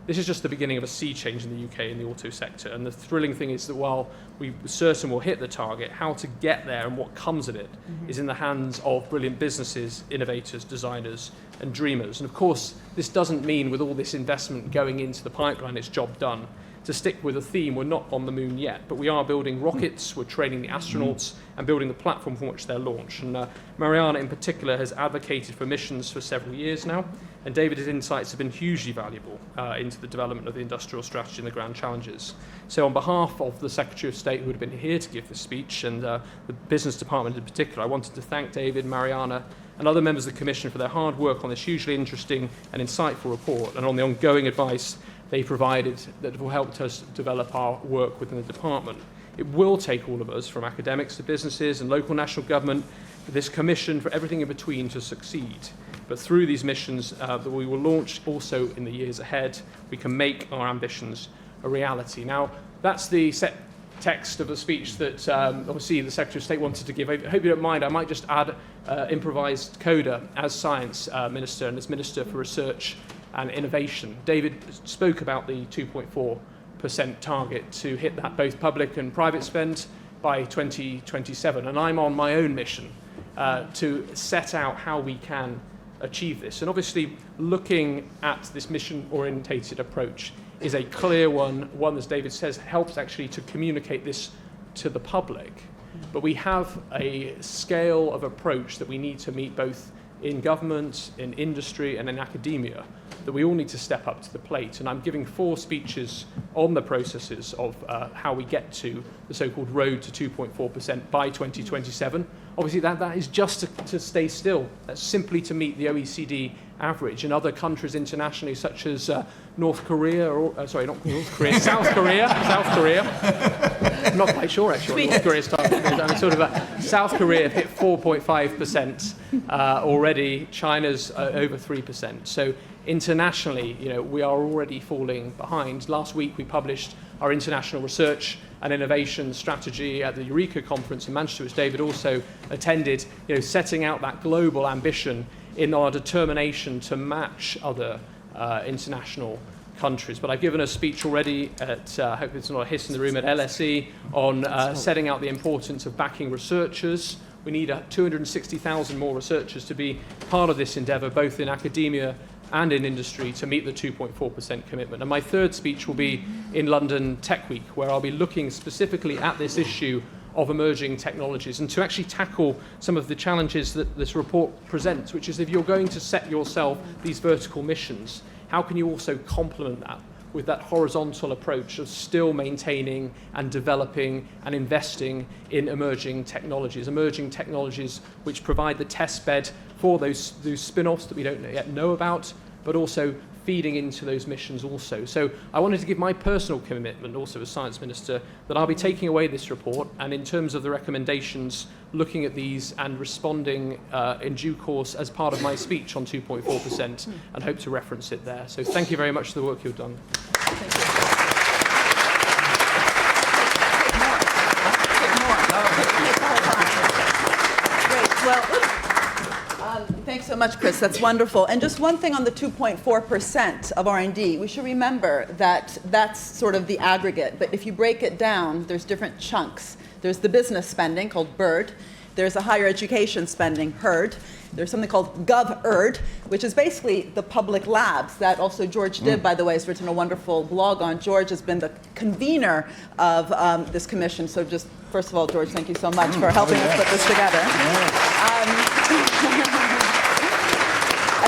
This is just the beginning of a sea change in the UK in the auto sector, and the thrilling thing is that while we're certain we'll hit the target, how to get there and what comes of it is in the hands of brilliant businesses, innovators, designers and dreamers. And of course, this doesn't mean with all this investment going into the pipeline, it's job done. To stick with a theme, we're not on the moon yet, but we are building rockets, we're training the astronauts and building the platform from which they'll launch. And Mariana in particular has advocated for missions for several years now, and David's insights have been hugely valuable into the development of the industrial strategy and the grand challenges. So on behalf of the Secretary of State who would have been here to give this speech, and the Business Department in particular, I wanted to thank David, Mariana and other members of the Commission for their hard work on this hugely interesting and insightful report, and on the ongoing advice they provided that will help us develop our work within the department. It will take all of us, from academics to businesses and local national government, this commission for everything in between to succeed. But through these missions that we will launch also in the years ahead, we can make our ambitions a reality. Now, that's the set text of the speech that obviously the Secretary of State wanted to give. I hope you don't mind, I might just add improvised coda as Science Minister and as Minister for Research and Innovation. David spoke about the 2.4% target to hit that both public and private spend by 2027, and I'm on my own mission to set out how we can achieve this. And obviously looking at this mission-orientated approach is a clear one, as David says, helps actually to communicate this to the public. But we have a scale of approach that we need to meet both in government, in industry and in academia, that we all need to step up to the plate. And I'm giving 4 speeches on the processes of how we get to the so-called road to 2.4% by 2027. Obviously that is just to stay still. That's simply to meet the OECD average. In other countries internationally, such as North Korea, not North Korea, South Korea, I'm not quite sure actually what North Korea's target is. I mean, South Korea hit 4.5% already. China's over 3%. So internationally, we are already falling behind. Last week we published our international research and innovation strategy at the Eureka conference in Manchester, which David also attended, setting out that global ambition in our determination to match other international countries. But I've given a speech already at, I hope it's not a hiss in the room, at LSE on setting out the importance of backing researchers. We need 260,000 more researchers to be part of this endeavour, both in academia and in industry, to meet the 2.4% commitment. And my third speech will be in London Tech Week, where I'll be looking specifically at this issue of emerging technologies and to actually tackle some of the challenges that this report presents, which is if you're going to set yourself these vertical missions, how can you also complement that with that horizontal approach of still maintaining and developing and investing in emerging technologies which provide the test bed for those spin-offs that we don't yet know about, but also feeding into those missions also. So I wanted to give my personal commitment also as Science Minister that I'll be taking away this report and in terms of the recommendations, looking at these and responding in due course as part of my speech on 2.4% and hope to reference it there. So thank you very much for the work you've done. Thank you. Great. Well, thanks so much, Chris. That's wonderful. And just one thing on the 2.4% of R&D. We should remember that that's sort of the aggregate. But if you break it down, there's different chunks. There's the business spending, called BIRD. There's a higher education spending, HERD. There's something called GovERD, which is basically the public labs that also George Dibb, by the way, has written a wonderful blog on. George has been the convener of this commission. So just, first of all, George, thank you so much for helping us put this together.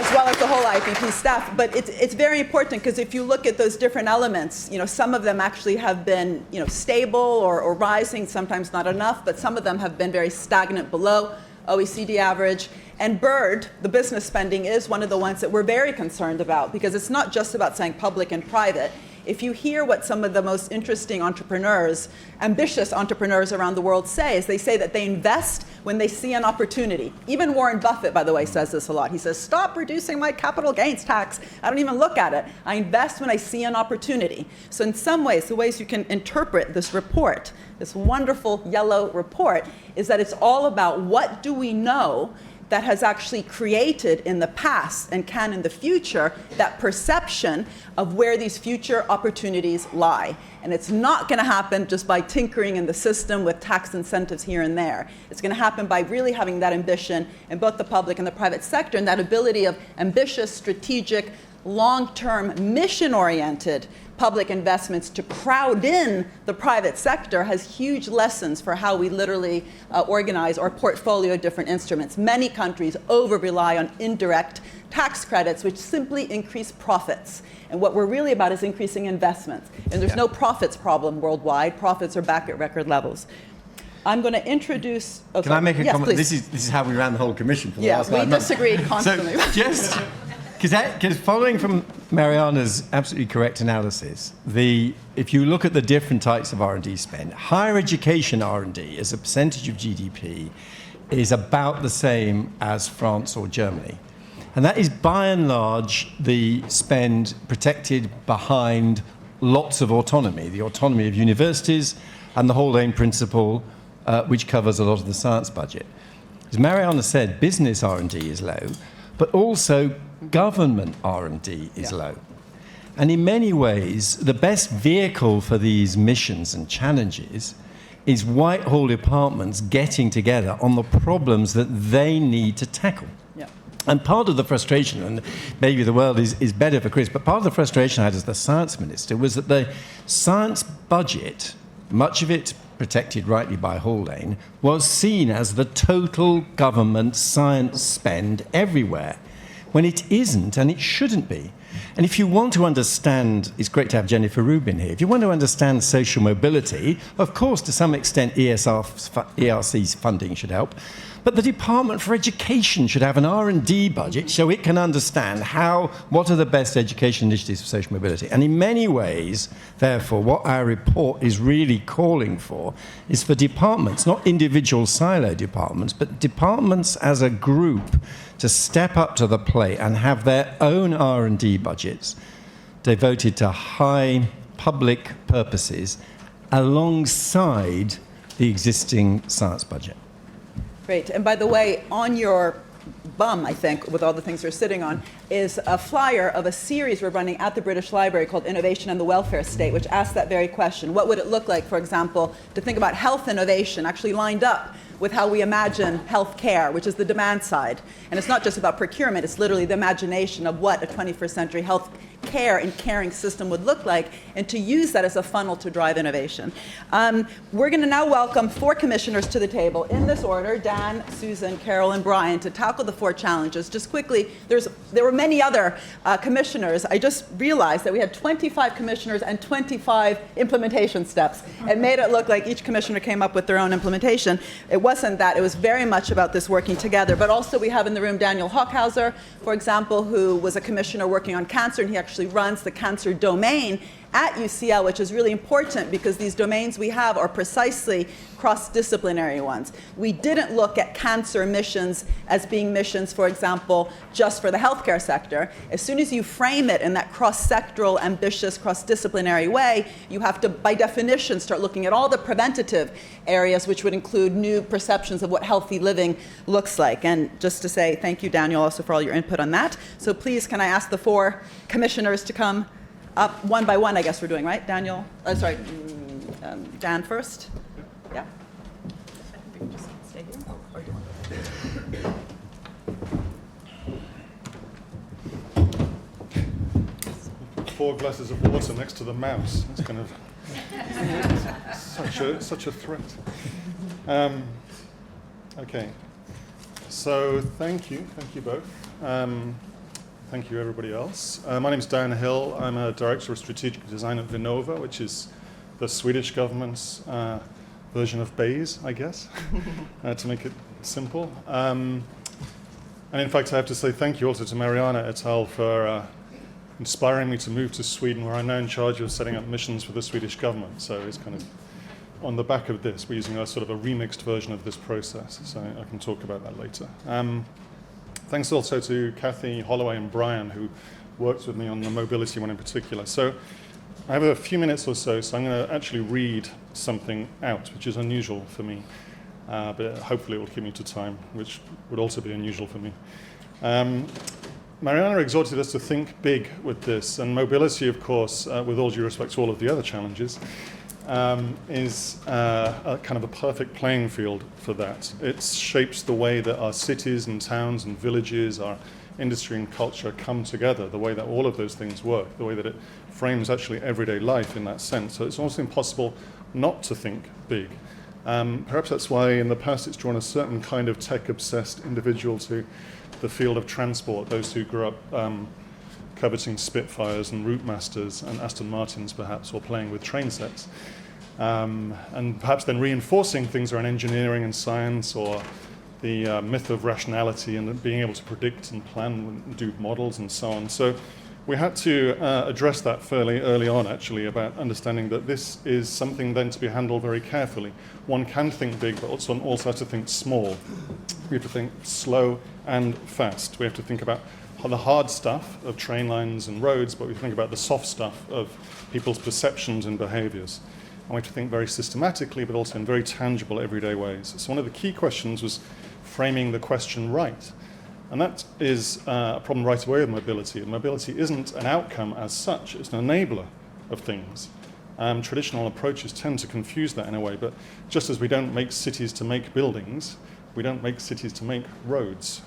As well as the whole IIPP staff. But it's very important because if you look at those different elements, some of them actually have been stable or rising, sometimes not enough, but some of them have been very stagnant below OECD average. And BIRD, the business spending, is one of the ones that we're very concerned about because it's not just about saying public and private. If you hear what some of the most interesting entrepreneurs, ambitious entrepreneurs around the world say, is they say that they invest when they see an opportunity. Even Warren Buffett, by the way, says this a lot. He says, stop reducing my capital gains tax. I don't even look at it. I invest when I see an opportunity. So in some ways, the ways you can interpret this report, this wonderful yellow report, is that it's all about what do we know that has actually created in the past and can in the future that perception of where these future opportunities lie. And it's not going to happen just by tinkering in the system with tax incentives here and there. It's going to happen by really having that ambition in both the public and the private sector and that ability of ambitious, strategic, long-term, mission-oriented public investments to crowd in the private sector has huge lessons for how we literally organize our portfolio of different instruments. Many countries over-rely on indirect tax credits, which simply increase profits. And what we're really about is increasing investments. And there's no profits problem worldwide. Profits are back at record levels. I'm going to introduce... Can I make a comment? Please. This is how we ran the whole commission for the last 9 months. We disagreed constantly. So just... Because following from Mariana's absolutely correct analysis, if you look at the different types of R&D spend, higher education R&D as a percentage of GDP is about the same as France or Germany. And that is by and large the spend protected behind lots of autonomy, the autonomy of universities and the whole-aim principle, which covers a lot of the science budget. As Mariana said, business R&D is low, but also government R&D is low. And in many ways, the best vehicle for these missions and challenges is Whitehall departments getting together on the problems that they need to tackle. And part of the frustration, and maybe the world is better for Chris, but part of the frustration I had as the science minister was that the science budget, much of it protected rightly by Haldane, was seen as the total government science spend everywhere, when it isn't and it shouldn't be. And if you want to understand, it's great to have Jennifer Rubin here, if you want to understand social mobility, of course, to some extent, ERC's funding should help. But the Department for Education should have an R&D budget so it can understand what are the best education initiatives for social mobility. And in many ways, therefore, what our report is really calling for is for departments, not individual silo departments, but departments as a group to step up to the plate and have their own R&D budgets devoted to high public purposes alongside the existing science budget. Great. And by the way, on your bum, I think, with all the things you're sitting on, is a flyer of a series we're running at the British Library called Innovation and the Welfare State, which asks that very question. What would it look like, for example, to think about health innovation actually lined up with how we imagine health care, which is the demand side. And it's not just about procurement, it's literally the imagination of what a 21st century health care and caring system would look like, and to use that as a funnel to drive innovation. We're going to now welcome 4 commissioners to the table in this order: Dan, Susan, Carol, and Brian, to tackle the 4 challenges. Just quickly, there were many other commissioners. I just realized that we had 25 commissioners and 25 implementation steps. It made it look like each commissioner came up with their own implementation. It wasn't that. It was very much about this working together. But also we have in the room Daniel Hockhauser, for example, who was a commissioner working on cancer, and he actually runs the cancer domain at UCL, which is really important because these domains we have are precisely cross-disciplinary ones. We didn't look at cancer missions as being missions, for example, just for the healthcare sector. As soon as you frame it in that cross-sectoral, ambitious, cross-disciplinary way, you have to, by definition, start looking at all the preventative areas, which would include new perceptions of what healthy living looks like. And just to say thank you, Daniel, also for all your input on that. So please, can I ask the 4 commissioners to come up one by one, I guess we're doing, right? Daniel, Dan first. Yeah. I think just stay here. Or do you want 4 glasses of water next to the mouse. That's kind of such a threat. Okay. So thank you both. Thank you, everybody else. My name is Dan Hill. I'm a Director of Strategic Design at Vinnova, which is the Swedish government's version of BEIS, I guess, to make it simple. And in fact, I have to say thank you also to Mariana et al. For inspiring me to move to Sweden, where I'm now in charge of setting up missions for the Swedish government. So it's kind of on the back of this, we're using a sort of a remixed version of this process. So I can talk about that later. Thanks also to Kathy, Holloway, and Brian, who worked with me on the mobility one in particular. So I have a few minutes or so I'm going to actually read something out, which is unusual for me, but hopefully it will keep me to time, which would also be unusual for me. Mariana exhorted us to think big with this, and mobility, of course, with all due respect to all of the other challenges, is a kind of a perfect playing field for that. It shapes the way that our cities and towns and villages, our industry and culture come together, the way that all of those things work, the way that it frames actually everyday life in that sense. So it's almost impossible not to think big. Perhaps that's why in the past it's drawn a certain kind of tech-obsessed individual to the field of transport, those who grew up coveting Spitfires and Routemasters and Aston Martins perhaps, or playing with train sets. And perhaps then reinforcing things around engineering and science, or the myth of rationality and being able to predict and plan and do models and so on. So we had to address that fairly early on, actually, about understanding that this is something then to be handled very carefully. One can think big, but also have to think small. We have to think slow and fast. We have to think about the hard stuff of train lines and roads, but we think about the soft stuff of people's perceptions and behaviors. And we have to think very systematically, but also in very tangible, everyday ways. So one of the key questions was framing the question right. And that is a problem right away with mobility. Mobility isn't an outcome as such, it's an enabler of things. Traditional approaches tend to confuse that in a way, but just as we don't make cities to make buildings, we don't make cities to make roads.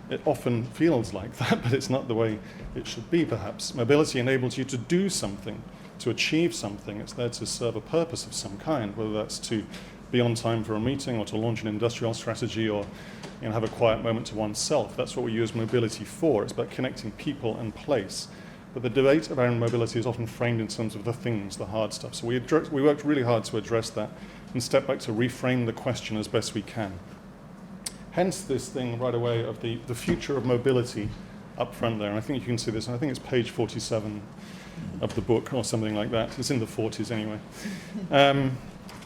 It often feels like that, but it's not the way it should be, perhaps. Mobility enables you to do something, to achieve something. It's there to serve a purpose of some kind, whether that's to be on time for a meeting or to launch an industrial strategy or have a quiet moment to oneself. That's what we use mobility for. It's about connecting people and place. But the debate around mobility is often framed in terms of the things, the hard stuff. So we worked really hard to address that and step back to reframe the question as best we can. Hence this thing right away of the future of mobility up front there. And I think you can see this, and I think it's page 47 of the book or something like that. It's in the 40s anyway.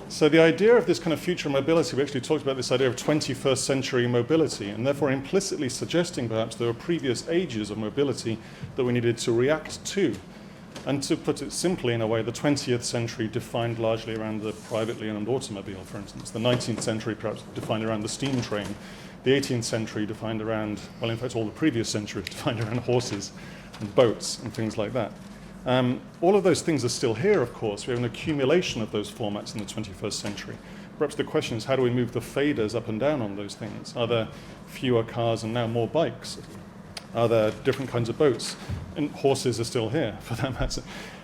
So the idea of this kind of future mobility, we actually talked about this idea of 21st century mobility, and therefore implicitly suggesting perhaps there were previous ages of mobility that we needed to react to. And to put it simply in a way, the 20th century defined largely around the privately owned automobile, for instance. The 19th century perhaps defined around the steam train. The 18th century defined around, well, in fact, all the previous centuries defined around horses and boats and things like that. All of those things are still here, of course. We have an accumulation of those formats in the 21st century. Perhaps the question is, how do we move the faders up and down on those things? Are there fewer cars and now more bikes? Are there different kinds of boats? And horses are still here, for that matter.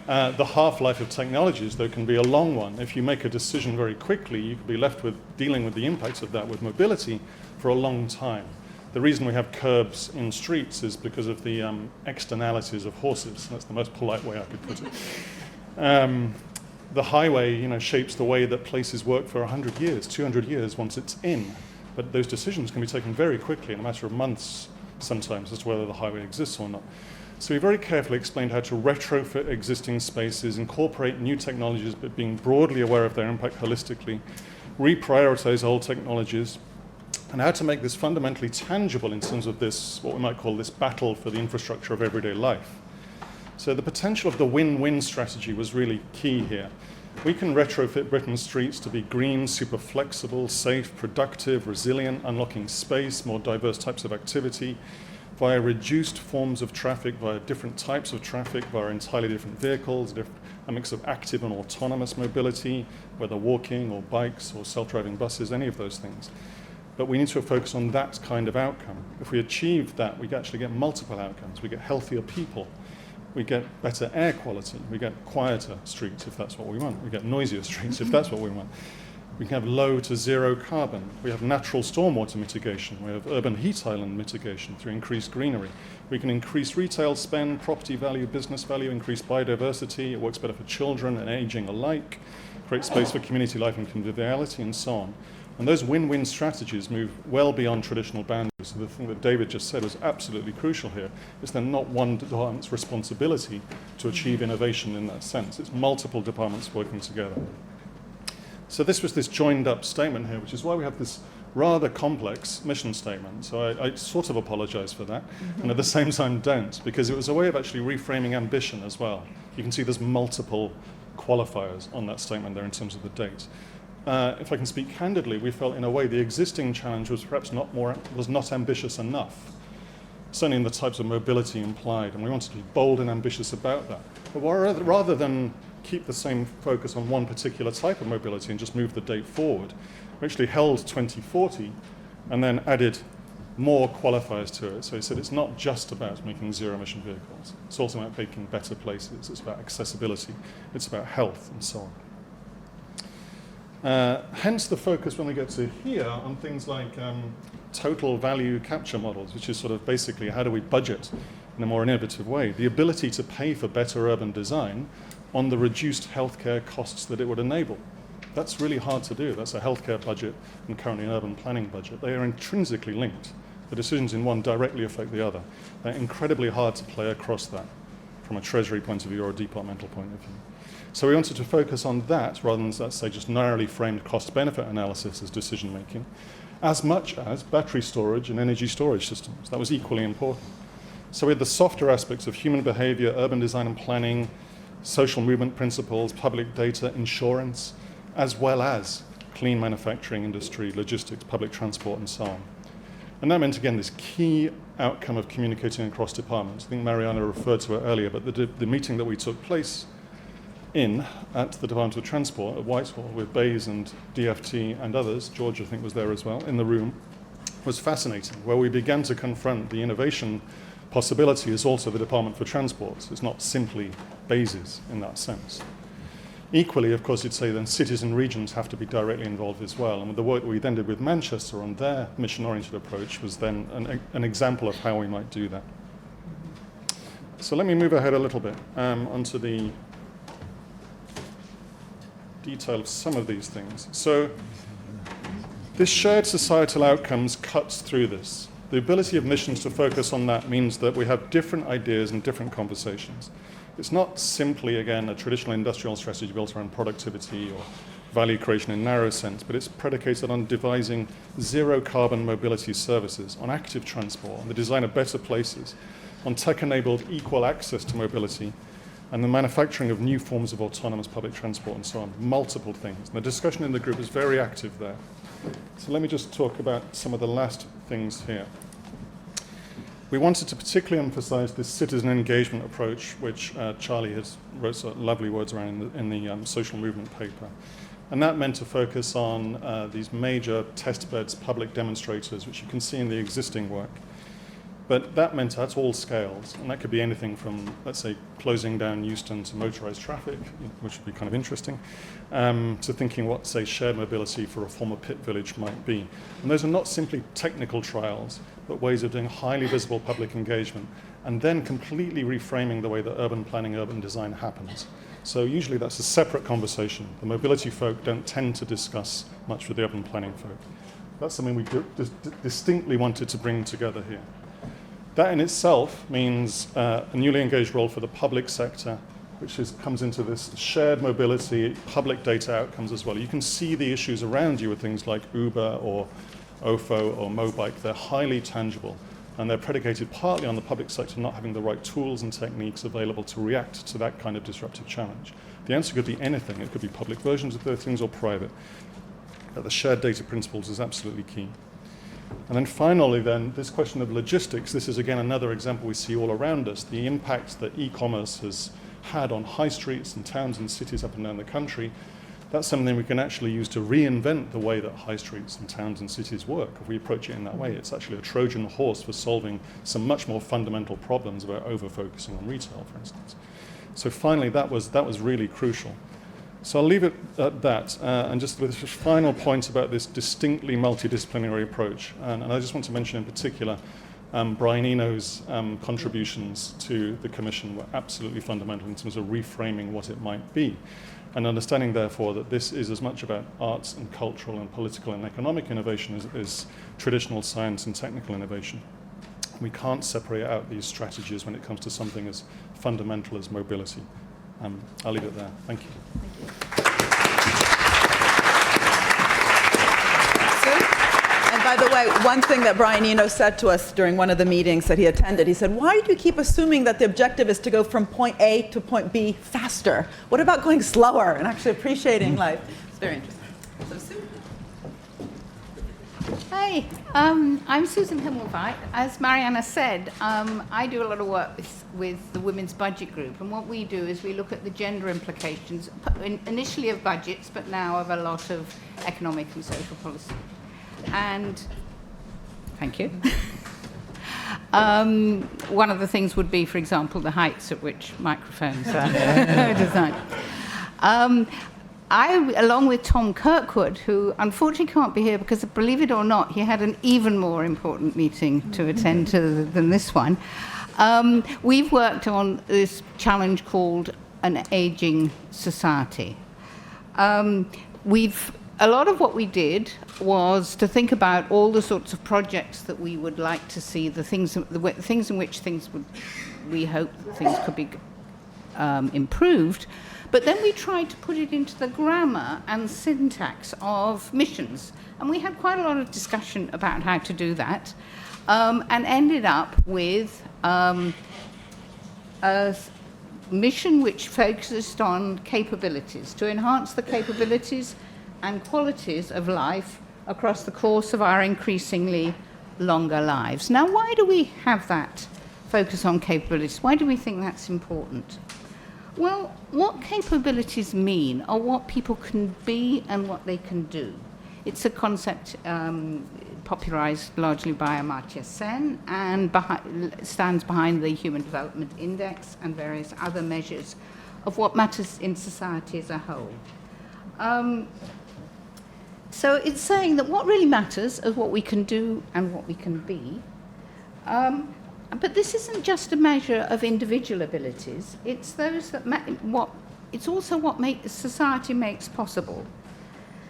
The half-life of technologies, though, can be a long one. If you make a decision very quickly, you could be left with dealing with the impacts of that with mobility for a long time. The reason we have curbs in streets is because of the externalities of horses. That's the most polite way I could put it. The highway, shapes the way that places work for 100 years, 200 years once it's in. But those decisions can be taken very quickly in a matter of months sometimes as to whether the highway exists or not. So we very carefully explained how to retrofit existing spaces, incorporate new technologies, but being broadly aware of their impact holistically, reprioritize old technologies, and how to make this fundamentally tangible in terms of this, what we might call this battle for the infrastructure of everyday life. So the potential of the win-win strategy was really key here. We can retrofit Britain's streets to be green, super flexible, safe, productive, resilient, unlocking space, more diverse types of activity, via reduced forms of traffic, via different types of traffic, via entirely different vehicles, a mix of active and autonomous mobility, whether walking or bikes or self-driving buses, any of those things. But we need to focus on that kind of outcome. If we achieve that, we actually get multiple outcomes. We get healthier people. We get better air quality. We get quieter streets, if that's what we want. We get noisier streets, if that's what we want. We can have low to zero carbon. We have natural stormwater mitigation. We have urban heat island mitigation through increased greenery. We can increase retail spend, property value, business value, increase biodiversity. It works better for children and aging alike, create space for community life and conviviality, and so on. And those win-win strategies move well beyond traditional boundaries. So the thing that David just said was absolutely crucial here. Is they're not one department's responsibility to achieve innovation in that sense. It's multiple departments working together. So this was this joined-up statement here, which is why we have this rather complex mission statement. So I sort of apologize for that, and at the same time don't, because it was a way of actually reframing ambition as well. You can see there's multiple qualifiers on that statement there in terms of the date. If I can speak candidly, we felt in a way the existing challenge was perhaps not ambitious enough, certainly in the types of mobility implied, and we wanted to be bold and ambitious about that. But rather than keep the same focus on one particular type of mobility and just move the date forward, we actually held 2040 and then added more qualifiers to it. So he said it's not just about making zero-emission vehicles. It's also about making better places. It's about accessibility. It's about health and so on. Hence the focus when we get to here on things like total value capture models, which is sort of basically how do we budget in a more innovative way. The ability to pay for better urban design on the reduced healthcare costs that it would enable. That's really hard to do. That's a healthcare budget and currently an urban planning budget. They are intrinsically linked. The decisions in one directly affect the other. They're incredibly hard to play across that from a Treasury point of view or a departmental point of view. So we wanted to focus on that rather than, let's say, just narrowly framed cost-benefit analysis as decision-making, as much as battery storage and energy storage systems. That was equally important. So we had the softer aspects of human behavior, urban design and planning, social movement principles, public data, insurance, as well as clean manufacturing industry, logistics, public transport, and so on. And that meant, again, this key outcome of communicating across departments. I think Mariana referred to it earlier, but the meeting that we took place at the Department of Transport at Whitehall with BEIS and DFT and others, George I think was there as well, in the room, was fascinating, where we began to confront the innovation possibility is also the Department for Transport. It's not simply BEIS's in that sense. Equally, of course, you'd say then cities and regions have to be directly involved as well. And the work we then did with Manchester on their mission-oriented approach was then an example of how we might do that. So let me move ahead a little bit onto the detail of some of these things. So This shared societal outcomes cuts through this. The ability of missions to focus on that means that we have different ideas and different conversations. It's not simply, again, a traditional industrial strategy built around productivity or value creation in narrow sense, but it's predicated on devising zero-carbon mobility services, on active transport, on the design of better places, on tech-enabled equal access to mobility, and the manufacturing of new forms of autonomous public transport and so on, multiple things. And the discussion in the group is very active there. So let me just talk about some of the last things here. We wanted to particularly emphasize this citizen engagement approach, which Charlie has wrote some lovely words around in the social movement paper. And that meant to focus on these major test beds, public demonstrators, which you can see in the existing work. But that meant at all scales, and that could be anything from, let's say, closing down Euston to motorized traffic, which would be kind of interesting, to thinking what, say, shared mobility for a former pit village might be. And those are not simply technical trials, but ways of doing highly visible public engagement, and then completely reframing the way that urban planning, urban design happens. So usually that's a separate conversation. The mobility folk don't tend to discuss much with the urban planning folk. That's something we distinctly wanted to bring together here. That in itself means a newly engaged role for the public sector, which comes into this shared mobility, public data outcomes as well. You can see the issues around you with things like Uber or OFO or Mobike. They're highly tangible, and they're predicated partly on the public sector not having the right tools and techniques available to react to that kind of disruptive challenge. The answer could be anything. It could be public versions of those things or private. But the shared data principles is absolutely key. And then finally, then, this question of logistics. This is, again, another example we see all around us. The impact that e-commerce has had on high streets and towns and cities up and down the country, that's something we can actually use to reinvent the way that high streets and towns and cities work. If we approach it in that way, it's actually a Trojan horse for solving some much more fundamental problems about over-focusing on retail, for instance. So finally, that was really crucial. So I'll leave it at that, and just with a final point about this distinctly multidisciplinary approach. And I just want to mention in particular, Brian Eno's contributions to the Commission were absolutely fundamental in terms of reframing what it might be, and understanding, therefore, that this is as much about arts and cultural and political and economic innovation as traditional science and technical innovation. We can't separate out these strategies when it comes to something as fundamental as mobility. I'll leave it there. Thank you. And by the way, one thing that Brian Eno said to us during one of the meetings that he attended, he said, why do you keep assuming that the objective is to go from point A to point B faster? What about going slower and actually appreciating life? It's very interesting. So, Sue? Hi, I'm Susan Himmelweit. As Mariana said, I do a lot of work with the Women's Budget Group, and what we do is we look at the gender implications, initially of budgets, but now of a lot of economic and social policy. And, thank you. One of the things would be, for example, the heights at which microphones are designed. I, along with Tom Kirkwood, who unfortunately can't be here because, believe it or not, he had an even more important meeting to attend to than this one, we've worked on this challenge called an aging society. A lot of what we did was to think about all the sorts of projects that we would like to see, the things in which we hope things could be improved. But then we tried to put it into the grammar and syntax of missions. And we had quite a lot of discussion about how to do that, and ended up with a mission which focused on capabilities, to enhance the capabilities and qualities of life across the course of our increasingly longer lives. Now, why do we have that focus on capabilities? Why do we think that's important? Well, what capabilities mean are what people can be and what they can do. It's a concept popularized largely by Amartya Sen and stands behind the Human Development Index and various other measures of what matters in society as a whole. So it's saying that what really matters is what we can do and what we can be. But this isn't just a measure of individual abilities. It's those that it's also what society makes possible.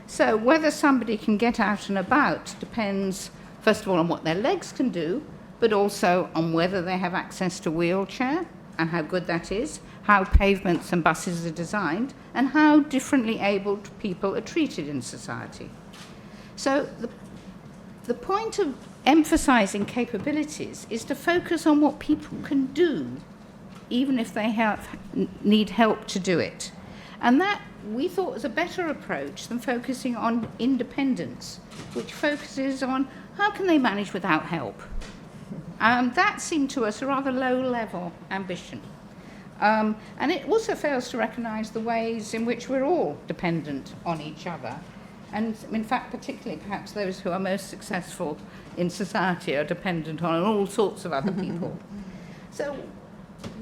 So whether somebody can get out and about depends, first of all, on what their legs can do, but also on whether they have access to wheelchair and how good that is, how pavements and buses are designed, and how differently abled people are treated in society. So the point of emphasizing capabilities is to focus on what people can do, even if they need help to do it. And that, we thought, was a better approach than focusing on independence, which focuses on how can they manage without help. That seemed to us a rather low-level ambition. And it also fails to recognise the ways in which we're all dependent on each other. And in fact, particularly perhaps those who are most successful in society are dependent on all sorts of other people. So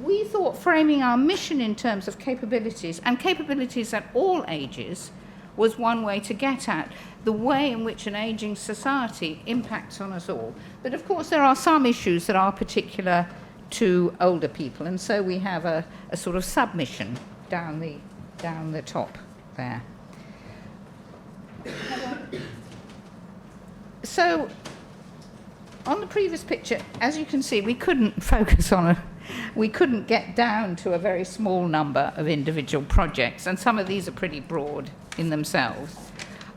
we thought framing our mission in terms of capabilities, and capabilities at all ages, was one way to get at the way in which an ageing society impacts on us all. But of course, there are some issues that are particular to older people, and so we have a sort of submission down the top there. So, on the previous picture, as you can see, we couldn't focus on we couldn't get down to a very small number of individual projects, and some of these are pretty broad in themselves.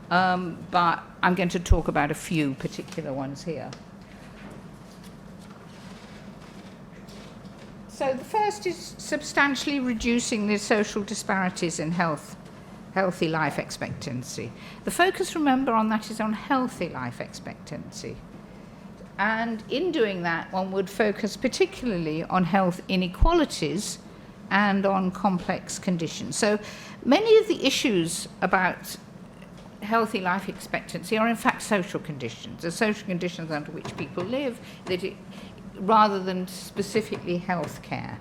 But I'm going to talk about a few particular ones here. So the first is substantially reducing the social disparities in healthy life expectancy. The focus, remember, on that is on healthy life expectancy. And in doing that, one would focus particularly on health inequalities and on complex conditions. So many of the issues about healthy life expectancy are in fact social conditions, the social conditions under which people live, rather than specifically health care.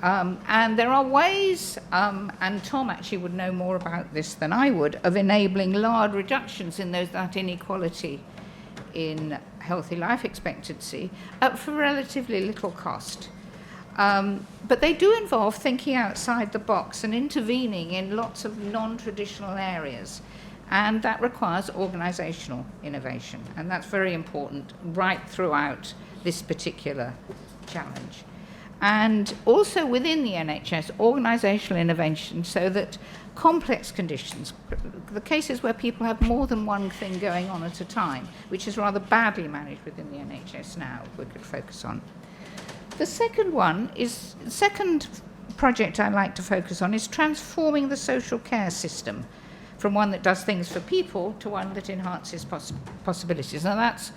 And there are ways, and Tom actually would know more about this than I would, of enabling large reductions in that inequality in healthy life expectancy for relatively little cost. But they do involve thinking outside the box and intervening in lots of non-traditional areas. And that requires organisational innovation. And that's very important right throughout this particular challenge. And also within the NHS, organisational innovation so that complex conditions, the cases where people have more than one thing going on at a time, which is rather badly managed within the NHS now, we could focus on. The second project I'd like to focus on is transforming the social care system from one that does things for people to one that enhances possibilities. And that's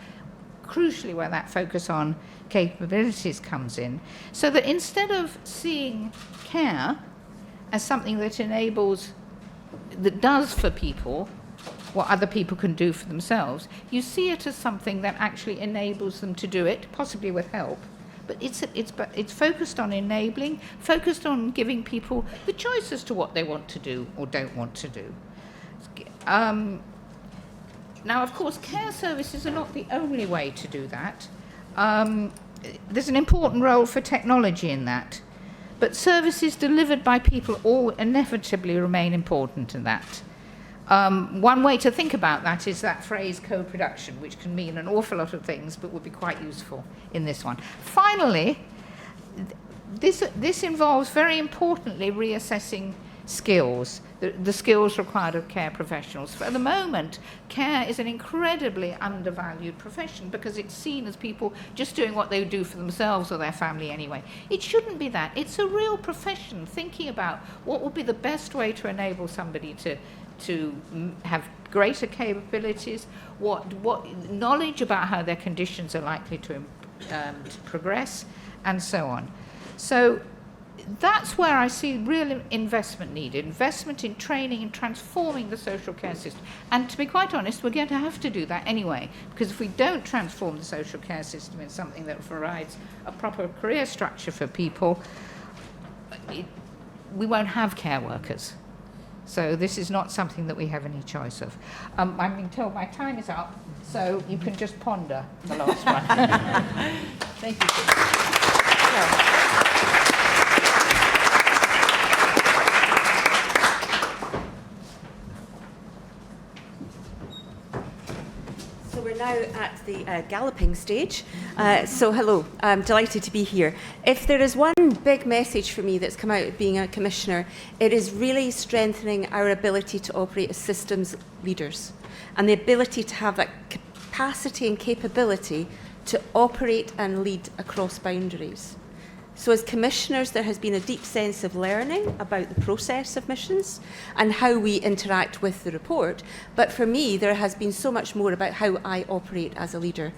crucially where that focus on capabilities comes in, so that instead of seeing care as something that does for people what other people can do for themselves, you see it as something that actually enables them to do it, possibly with help. But it's focused on enabling, focused on giving people the choice as to what they want to do or don't want to do. Now, of course, care services are not the only way to do that. There's an important role for technology in that. But services delivered by people all inevitably remain important in that. One way to think about that is that phrase co-production, which can mean an awful lot of things, but would be quite useful in this one. Finally, this involves, very importantly, reassessing skills, the skills required of care professionals. For the moment, care is an incredibly undervalued profession because it's seen as people just doing what they do for themselves or their family anyway. It shouldn't be that. It's a real profession, thinking about what would be the best way to enable somebody to have greater capabilities, what knowledge about how their conditions are likely to progress, and so on. So that's where I see real investment needed, investment in training and transforming the social care system. And to be quite honest, we're going to have to do that anyway, because if we don't transform the social care system in something that provides a proper career structure for people, we won't have care workers. So this is not something that we have any choice of. I'm being told my time is up, so you can just ponder the last one. Thank you. So we're now at the galloping stage. So hello, I'm delighted to be here. If there is one big message for me that's come out of being a commissioner, it is really strengthening our ability to operate as systems leaders and the ability to have that capacity and capability to operate and lead across boundaries. So as commissioners, there has been a deep sense of learning about the process of missions and how we interact with the report. But for me, there has been so much more about how I operate as a leader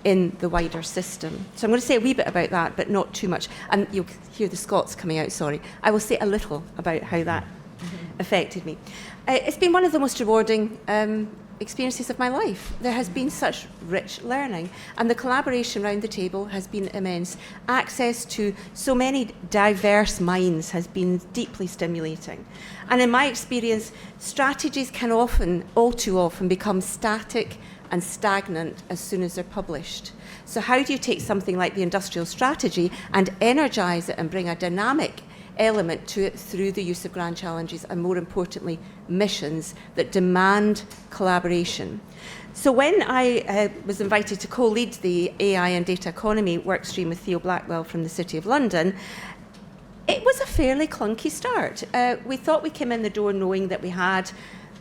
in the wider system. So I'm going to say a wee bit about that, but not too much. And you'll hear the Scots coming out, sorry. I will say a little about how that affected me. It's been one of the most rewarding experiences of my life. There has been such rich learning, and the collaboration around the table has been immense. Access to so many diverse minds has been deeply stimulating. And in my experience, strategies can often, all too often, become static and stagnant as soon as they're published. So how do you take something like the industrial strategy and energise it and bring a dynamic element to it through the use of grand challenges and, more importantly, missions that demand collaboration? So when I was invited to co-lead the AI and data economy workstream with Theo Blackwell from the City of London, it was a fairly clunky start. We thought we came in the door knowing that we had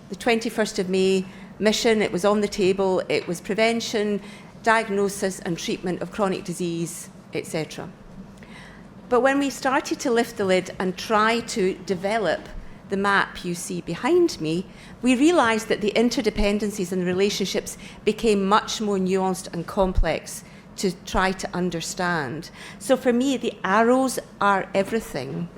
the 21st of May mission. It was on the table. It was prevention, diagnosis and treatment of chronic disease, etc. But when we started to lift the lid and try to develop the map you see behind me, we realised that the interdependencies and relationships became much more nuanced and complex to try to understand. So for me, the arrows are everything.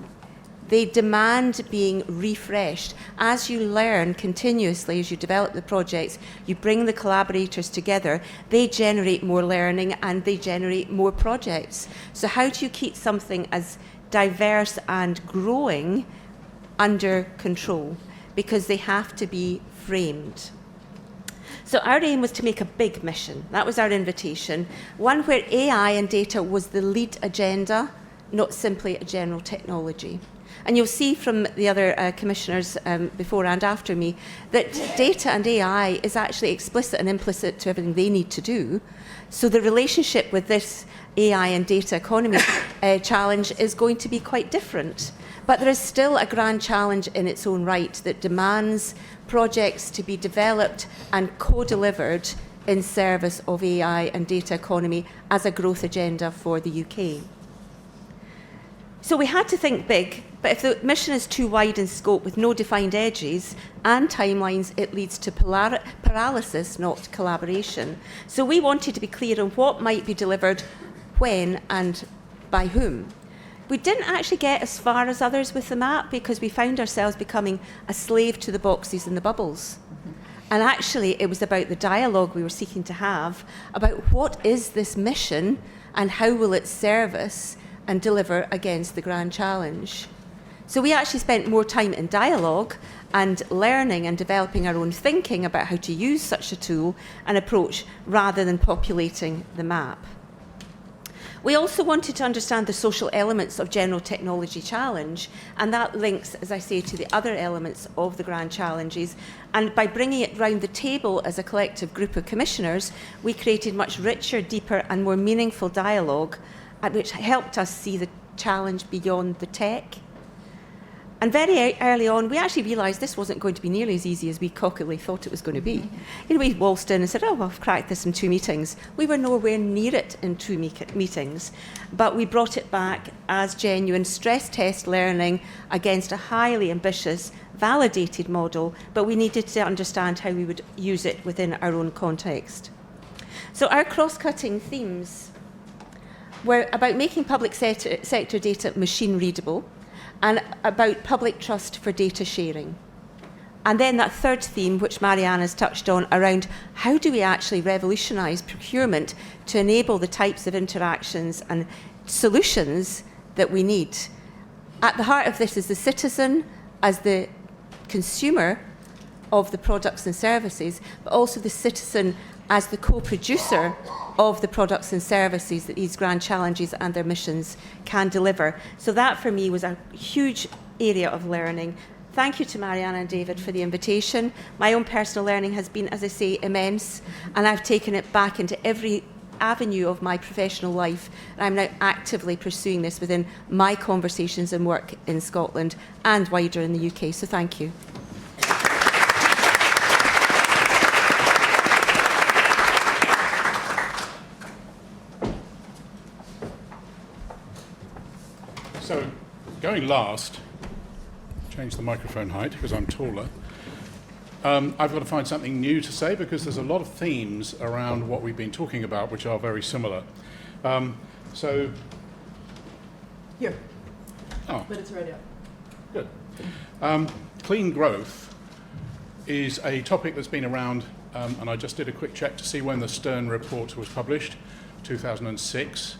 They demand being refreshed. As you learn continuously, as you develop the projects, you bring the collaborators together, they generate more learning and they generate more projects. So how do you keep something as diverse and growing under control? Because they have to be framed. So our aim was to make a big mission. That was our invitation. One where AI and data was the lead agenda, not simply a general technology. And you'll see from the other commissioners before and after me that data and AI is actually explicit and implicit to everything they need to do. So the relationship with this AI and data economy challenge is going to be quite different. But there is still a grand challenge in its own right that demands projects to be developed and co-delivered in service of AI and data economy as a growth agenda for the UK. So we had to think big, but if the mission is too wide in scope with no defined edges and timelines, it leads to paralysis, not collaboration. So we wanted to be clear on what might be delivered, when and by whom. We didn't actually get as far as others with the map because we found ourselves becoming a slave to the boxes and the bubbles. And actually, it was about the dialogue we were seeking to have about what is this mission and how will it serve us and deliver against the grand challenge. So we actually spent more time in dialogue and learning and developing our own thinking about how to use such a tool and approach rather than populating the map. We also wanted to understand the social elements of general technology challenge, and that links, as I say, to the other elements of the grand challenges. And by bringing it round the table as a collective group of commissioners, we created much richer, deeper and more meaningful dialogue, which helped us see the challenge beyond the tech. And very early on, we actually realised this wasn't going to be nearly as easy as we cockily thought it was going to be. You know, we waltzed in and said, oh, well, I've cracked this in 2 meetings. We were nowhere near it in 2 meetings, but we brought it back as genuine stress test learning against a highly ambitious, validated model, but we needed to understand how we would use it within our own context. So our cross-cutting themes were about making public sector data machine readable, and about public trust for data sharing. And then that third theme, which Mariana's touched on, around how do we actually revolutionise procurement to enable the types of interactions and solutions that we need. At the heart of this is the citizen as the consumer of the products and services, but also the citizen as the co-producer of the products and services that these grand challenges and their missions can deliver. So that for me was a huge area of learning, Thank you to Mariana and David for the invitation. My own personal learning has been, as I say, immense, and I've taken it back into every avenue of my professional life. And I'm now actively pursuing this within my conversations and work in Scotland and wider in the UK. So thank you. So, going last, change the microphone height because I'm taller. I've got to find something new to say because there's a lot of themes around what we've been talking about which are very similar. So, Here. Oh. But it's already up. Good. Clean growth is a topic that's been around, and I just did a quick check to see when the Stern report was published, 2006.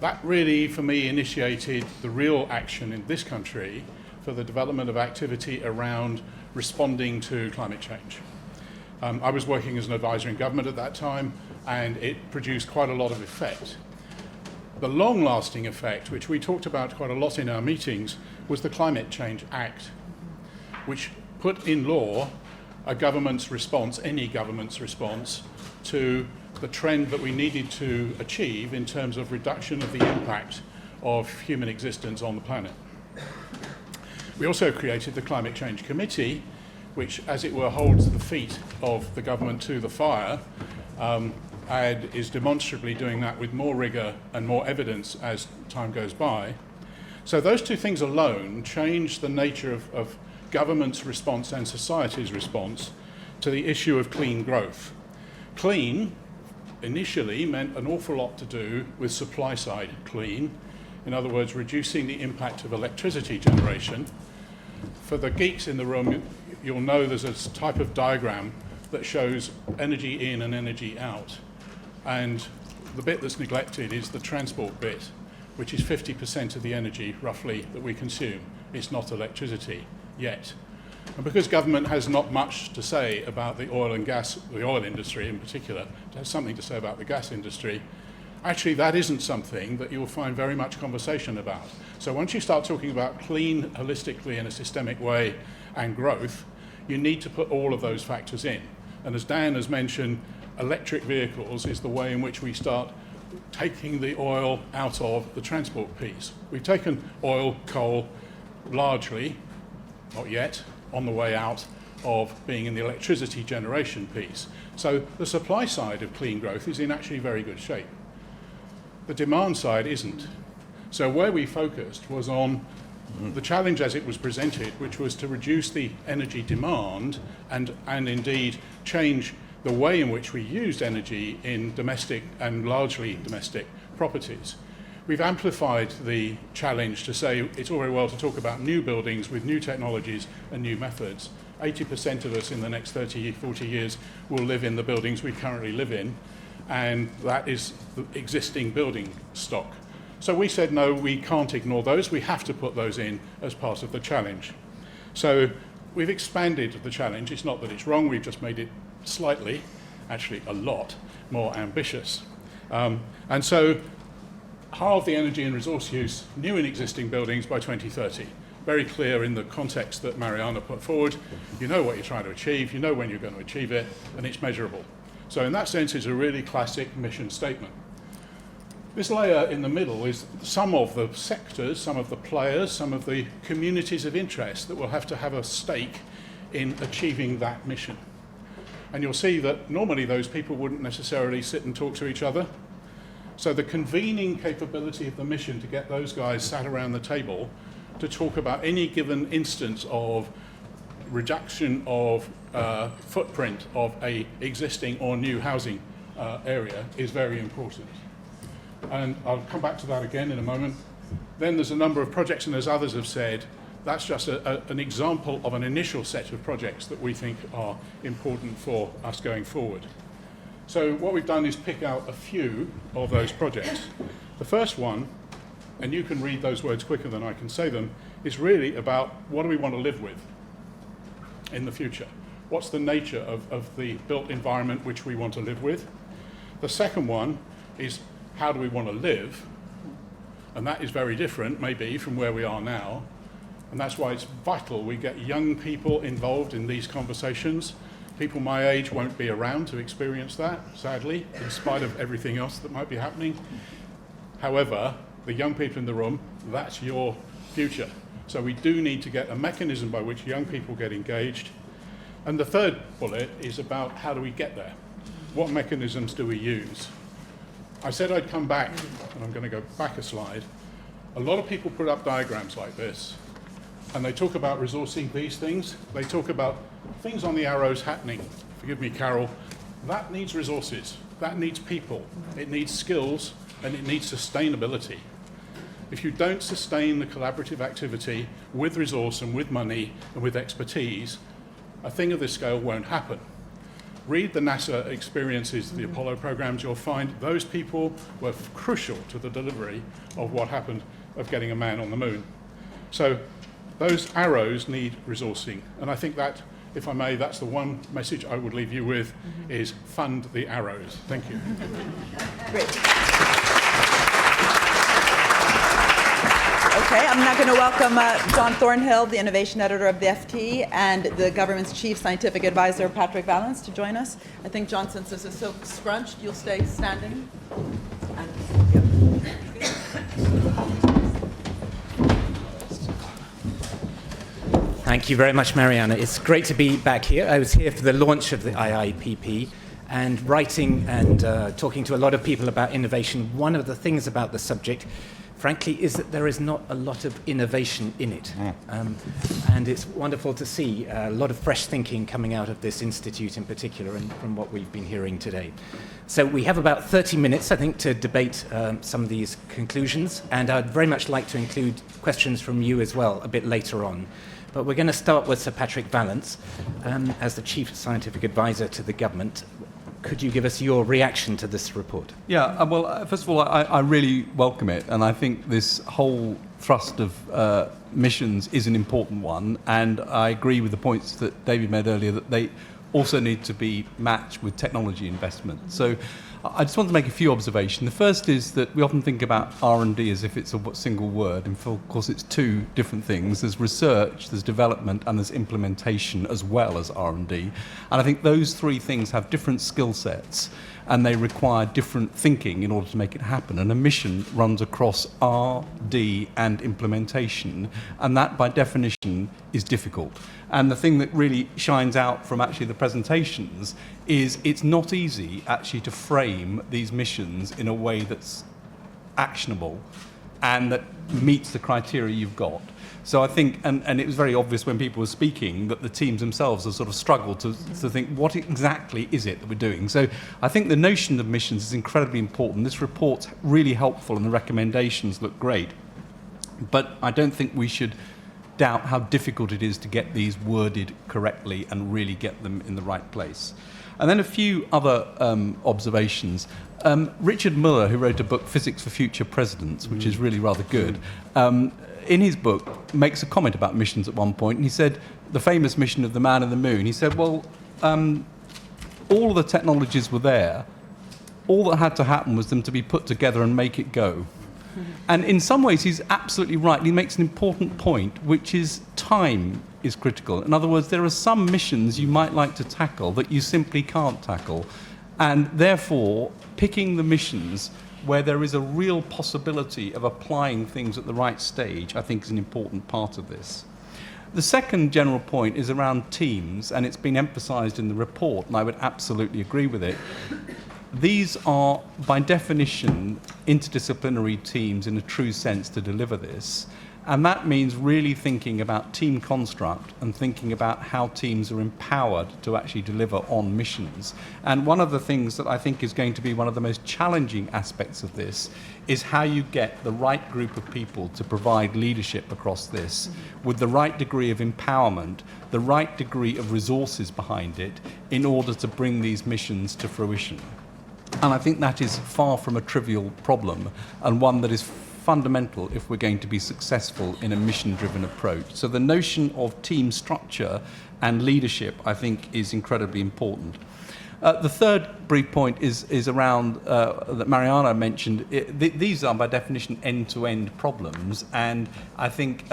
That really, for me, initiated the real action in this country for the development of activity around responding to climate change. I was working as an advisor in government at that time, and it produced quite a lot of effect. The long-lasting effect, which we talked about quite a lot in our meetings, was the Climate Change Act, which put in law a government's response, any government's response, to the trend that we needed to achieve in terms of reduction of the impact of human existence on the planet. We also created the Climate Change Committee, which, as it were, holds the feet of the government to the fire, and is demonstrably doing that with more rigour and more evidence as time goes by. So those two things alone change the nature of government's response and society's response to the issue of clean growth. Clean initially meant an awful lot to do with supply side clean, in other words, reducing the impact of electricity generation. For the geeks in the room, you'll know there's a type of diagram that shows energy in and energy out. And the bit that's neglected is the transport bit, which is 50% of the energy, roughly, that we consume. It's not electricity yet. And because government has not much to say about the oil and gas, the oil industry in particular, it has something to say about the gas industry, actually that isn't something that you'll find very much conversation about. So once you start talking about clean holistically in a systemic way and growth, you need to put all of those factors in. And as Dan has mentioned, electric vehicles is the way in which we start taking the oil out of the transport piece. We've taken oil, coal, largely, not yet, on the way out of being in the electricity generation piece. So the supply side of clean growth is in actually very good shape. The demand side isn't. So where we focused was on the challenge as it was presented, which was to reduce the energy demand and indeed change the way in which we used energy in domestic and largely domestic properties. We've amplified the challenge to say it's all very well to talk about new buildings with new technologies and new methods. 80% of us in the next 30, 40 years will live in the buildings we currently live in, and that is the existing building stock. So we said, no, we can't ignore those. We have to put those in as part of the challenge. So we've expanded the challenge. It's not that it's wrong. We've just made it slightly, actually a lot, more ambitious. And so halve the energy and resource use, new and existing buildings by 2030. Very clear in the context that Mariana put forward. You know what you're trying to achieve, you know when you're going to achieve it, and it's measurable. So in that sense, it's a really classic mission statement. This layer in the middle is some of the sectors, some of the players, some of the communities of interest that will have to have a stake in achieving that mission. And you'll see that normally those people wouldn't necessarily sit and talk to each other. So the convening capability of the mission to get those guys sat around the table to talk about any given instance of reduction of footprint of a existing or new housing area is very important. And I'll come back to that again in a moment. Then there's a number of projects, and as others have said, that's just an example of an initial set of projects that we think are important for us going forward. So what we've done is pick out a few of those projects. The first one, and you can read those words quicker than I can say them, is really about what do we want to live with in the future? What's the nature of the built environment which we want to live with? The second one is how do we want to live? And that is very different, maybe, from where we are now. And that's why it's vital we get young people involved in these conversations. People my age won't be around to experience that, sadly, in spite of everything else that might be happening. However, the young people in the room, that's your future. So we do need to get a mechanism by which young people get engaged. And the third bullet is about how do we get there? What mechanisms do we use? I said I'd come back, and I'm going to go back a slide. A lot of people put up diagrams like this, and they talk about resourcing these things. They talk about things on the arrows happening. Forgive me, Carol. That needs resources. That needs people. It needs skills, and it needs sustainability. If you don't sustain the collaborative activity with resource and with money and with expertise, a thing of this scale won't happen. Read the NASA experiences, the Apollo programs, you'll find those people were crucial to the delivery of what happened of getting a man on the moon. So those arrows need resourcing. And I think that, if I may, that's the one message I would leave you with, is fund the arrows. Thank you. Great. Okay, I'm now going to welcome John Thornhill, the innovation editor of the FT, and the government's chief scientific advisor, Patrick Vallance, to join us. I think, John, since this is so scrunched, you'll stay standing. Thank you very much, Mariana. It's great to be back here. I was here for the launch of the IIPP, and writing and talking to a lot of people about innovation. One of the things about the subject, frankly, is that there is not a lot of innovation in it. And it's wonderful to see a lot of fresh thinking coming out of this institute in particular, and from what we've been hearing today. So we have about 30 minutes, I think, to debate some of these conclusions, and I'd very much like to include questions from you as well a bit later on. But we're going to start with Sir Patrick Vallance, as the Chief Scientific Advisor to the government. Could you give us your reaction to this report? Yeah, well, first of all, I really welcome it, and I think this whole thrust of missions is an important one, and I agree with the points that David made earlier, that they also need to be matched with technology investment. So I just want to make a few observations. The first is that we often think about R&D as if it's a single word, and of course it's two different things. There's research, there's development, and there's implementation as well as R&D. And I think those three things have different skill sets, and they require different thinking in order to make it happen. And a mission runs across R, D, and implementation, and that by definition is difficult. And the thing that really shines out from actually the presentations is it's not easy actually to frame these missions in a way that's actionable and that meets the criteria you've got. So I think, and it was very obvious when people were speaking, that the teams themselves have sort of struggled to think, what exactly is it that we're doing? So I think the notion of missions is incredibly important. This report's really helpful and the recommendations look great. But I don't think we should doubt how difficult it is to get these worded correctly and really get them in the right place. And then a few other observations. Richard Muller, who wrote a book, Physics for Future Presidents, which is really rather good, in his book makes a comment about missions at one point, and he said, the famous mission of the man in the moon, he said, well, all of the technologies were there. All that had to happen was them to be put together and make it go. And in some ways, he's absolutely right. He makes an important point, which is time is critical. In other words, there are some missions you might like to tackle that you simply can't tackle. And therefore, picking the missions where there is a real possibility of applying things at the right stage, I think is an important part of this. The second general point is around teams, and it's been emphasised in the report, and I would absolutely agree with it. These are, by definition, interdisciplinary teams in a true sense to deliver this. And that means really thinking about team construct and thinking about how teams are empowered to actually deliver on missions. And one of the things that I think is going to be one of the most challenging aspects of this is how you get the right group of people to provide leadership across this with the right degree of empowerment, the right degree of resources behind it in order to bring these missions to fruition. And I think that is far from a trivial problem, and one that is fundamental if we're going to be successful in a mission-driven approach. So the notion of team structure and leadership, I think, is incredibly important. The third brief point is around, that Mariana mentioned, these are by definition end-to-end problems, and I think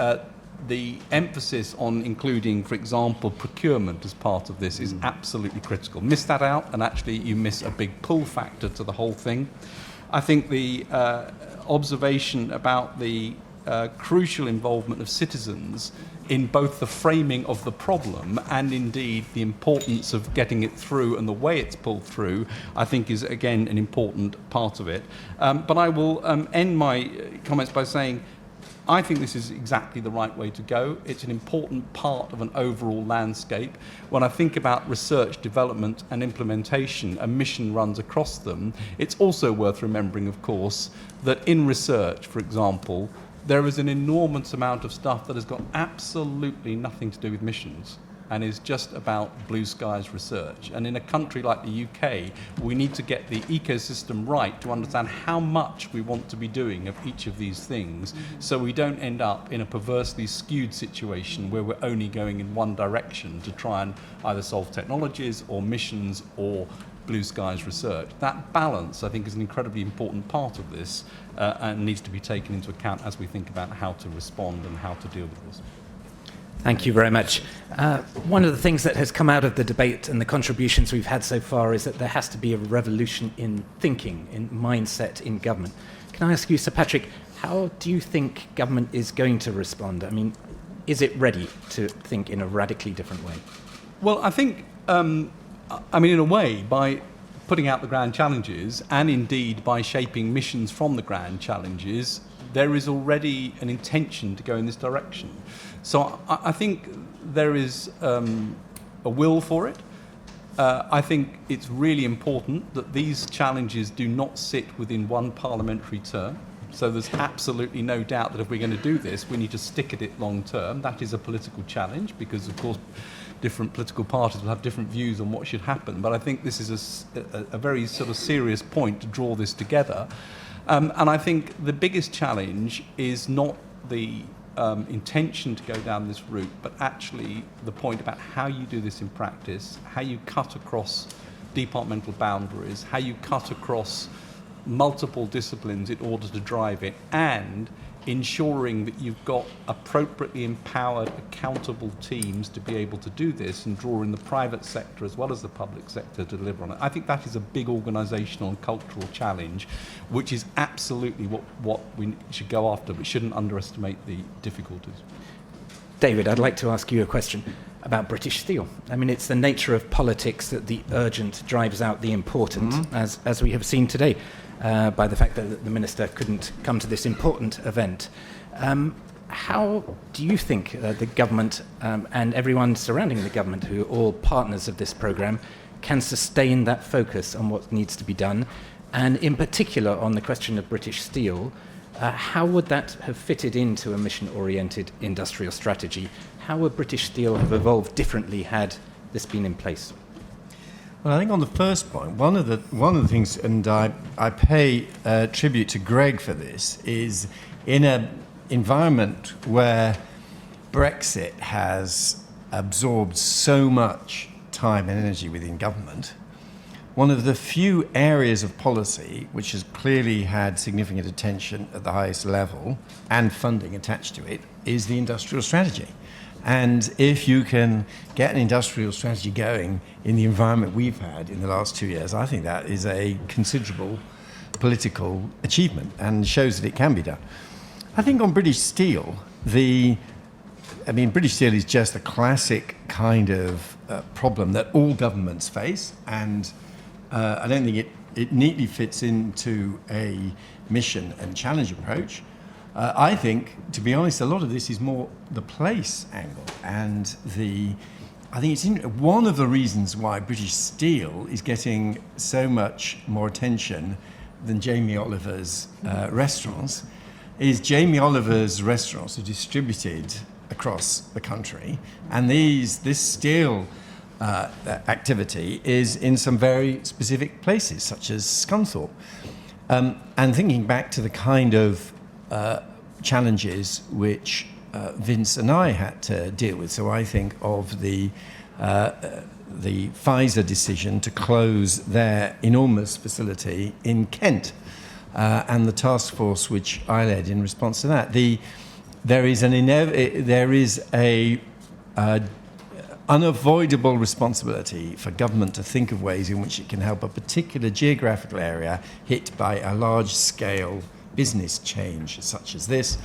the emphasis on including, for example, procurement as part of this is absolutely critical. Miss that out, and actually you miss a big pull factor to the whole thing. I think the observation about the crucial involvement of citizens in both the framing of the problem and indeed the importance of getting it through and the way it's pulled through, I think is again an important part of it. But I will end my comments by saying I think this is exactly the right way to go. It's an important part of an overall landscape. When I think about research, development and implementation, a mission runs across them. It's also worth remembering, of course, that in research, for example, there is an enormous amount of stuff that has got absolutely nothing to do with missions and is just about blue skies research. And in a country like the UK, we need to get the ecosystem right to understand how much we want to be doing of each of these things, so we don't end up in a perversely skewed situation where we're only going in one direction to try and either solve technologies or missions or blue skies research. That balance, I think, is an incredibly important part of this and needs to be taken into account as we think about how to respond and how to deal with this. Thank you very much. One of the things that has come out of the debate and the contributions we've had so far is that there has to be a revolution in thinking, in mindset in government. Can I ask you, Sir Patrick, how do you think government is going to respond? I mean, is it ready to think in a radically different way? Well, I think, in a way, by putting out the grand challenges and indeed by shaping missions from the grand challenges, there is already an intention to go in this direction. So I think there is a will for it. I think it's really important that these challenges do not sit within one parliamentary term. So there's absolutely no doubt that if we're going to do this, we need to stick at it long term. That is a political challenge because, of course, different political parties will have different views on what should happen. But I think this is a very sort of serious point to draw this together. And I think the biggest challenge is not the intention to go down this route, but actually the point about how you do this in practice, how you cut across departmental boundaries, how you cut across multiple disciplines in order to drive it, and ensuring that you've got appropriately empowered, accountable teams to be able to do this and draw in the private sector as well as the public sector to deliver on it. I think that is a big organisational and cultural challenge, which is absolutely what we should go after, but shouldn't underestimate the difficulties. David, I'd like to ask you a question about British Steel. I mean, it's the nature of politics that the urgent drives out the important, as we have seen today. By the fact that the Minister couldn't come to this important event. How do you think the government and everyone surrounding the government, who are all partners of this programme, can sustain that focus on what needs to be done? And in particular, on the question of British Steel, how would that have fitted into a mission-oriented industrial strategy? How would British Steel have evolved differently had this been in place? Well, I think on the first point, one of the things, and I pay tribute to Greg for this, is in an environment where Brexit has absorbed so much time and energy within government, one of the few areas of policy which has clearly had significant attention at the highest level and funding attached to it is the industrial strategy. And if you can get an industrial strategy going in the environment we've had in the last 2 years, I think that is a considerable political achievement and shows that it can be done. I think on British Steel, British Steel is just a classic kind of problem that all governments face, and I don't think it neatly fits into a mission and challenge approach. I think, to be honest, a lot of this is more the place angle, and I think it's one of the reasons why British Steel is getting so much more attention than Jamie Oliver's restaurants. Is Jamie Oliver's restaurants are distributed across the country, and this steel activity is in some very specific places, such as Scunthorpe. And thinking back to the kind of challenges which Vince and I had to deal with. So I think of the Pfizer decision to close their enormous facility in Kent and the task force which I led in response to that. there is a unavoidable responsibility for government to think of ways in which it can help a particular geographical area hit by a large-scale business change such as this,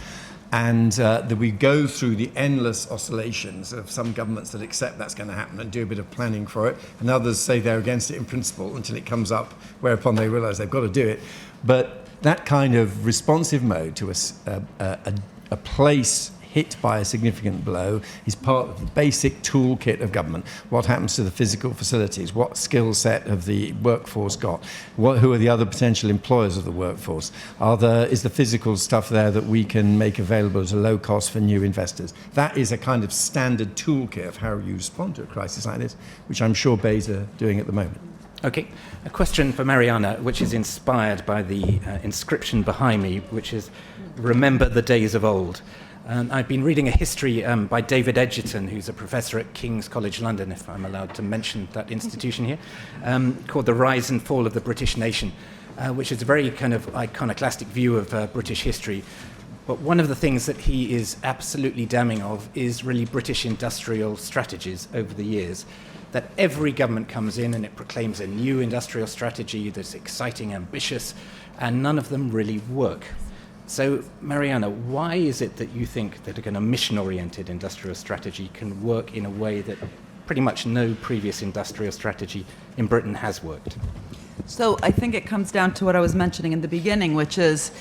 and that we go through the endless oscillations of some governments that accept that's going to happen and do a bit of planning for it, and others say they're against it in principle until it comes up, whereupon they realise they've got to do it. But that kind of responsive mode to a place hit by a significant blow is part of the basic toolkit of government. What happens to the physical facilities? What skill set have the workforce got? Who are the other potential employers of the workforce? Is the physical stuff there that we can make available at a low cost for new investors? That is a kind of standard toolkit of how you respond to a crisis like this, which I'm sure BEIS are doing at the moment. Okay, a question for Mariana, which is inspired by the inscription behind me, which is, "Remember the days of old." I've been reading a history by David Edgerton, who's a professor at King's College London, if I'm allowed to mention that institution here, called The Rise and Fall of the British Nation, which is a very kind of iconoclastic view of British history. But one of the things that he is absolutely damning of is really British industrial strategies over the years, that every government comes in and it proclaims a new industrial strategy that's exciting, ambitious, and none of them really work. So, Mariana, why is it that you think that a kind of mission-oriented industrial strategy can work in a way that pretty much no previous industrial strategy in Britain has worked? So I think it comes down to what I was mentioning in the beginning, which is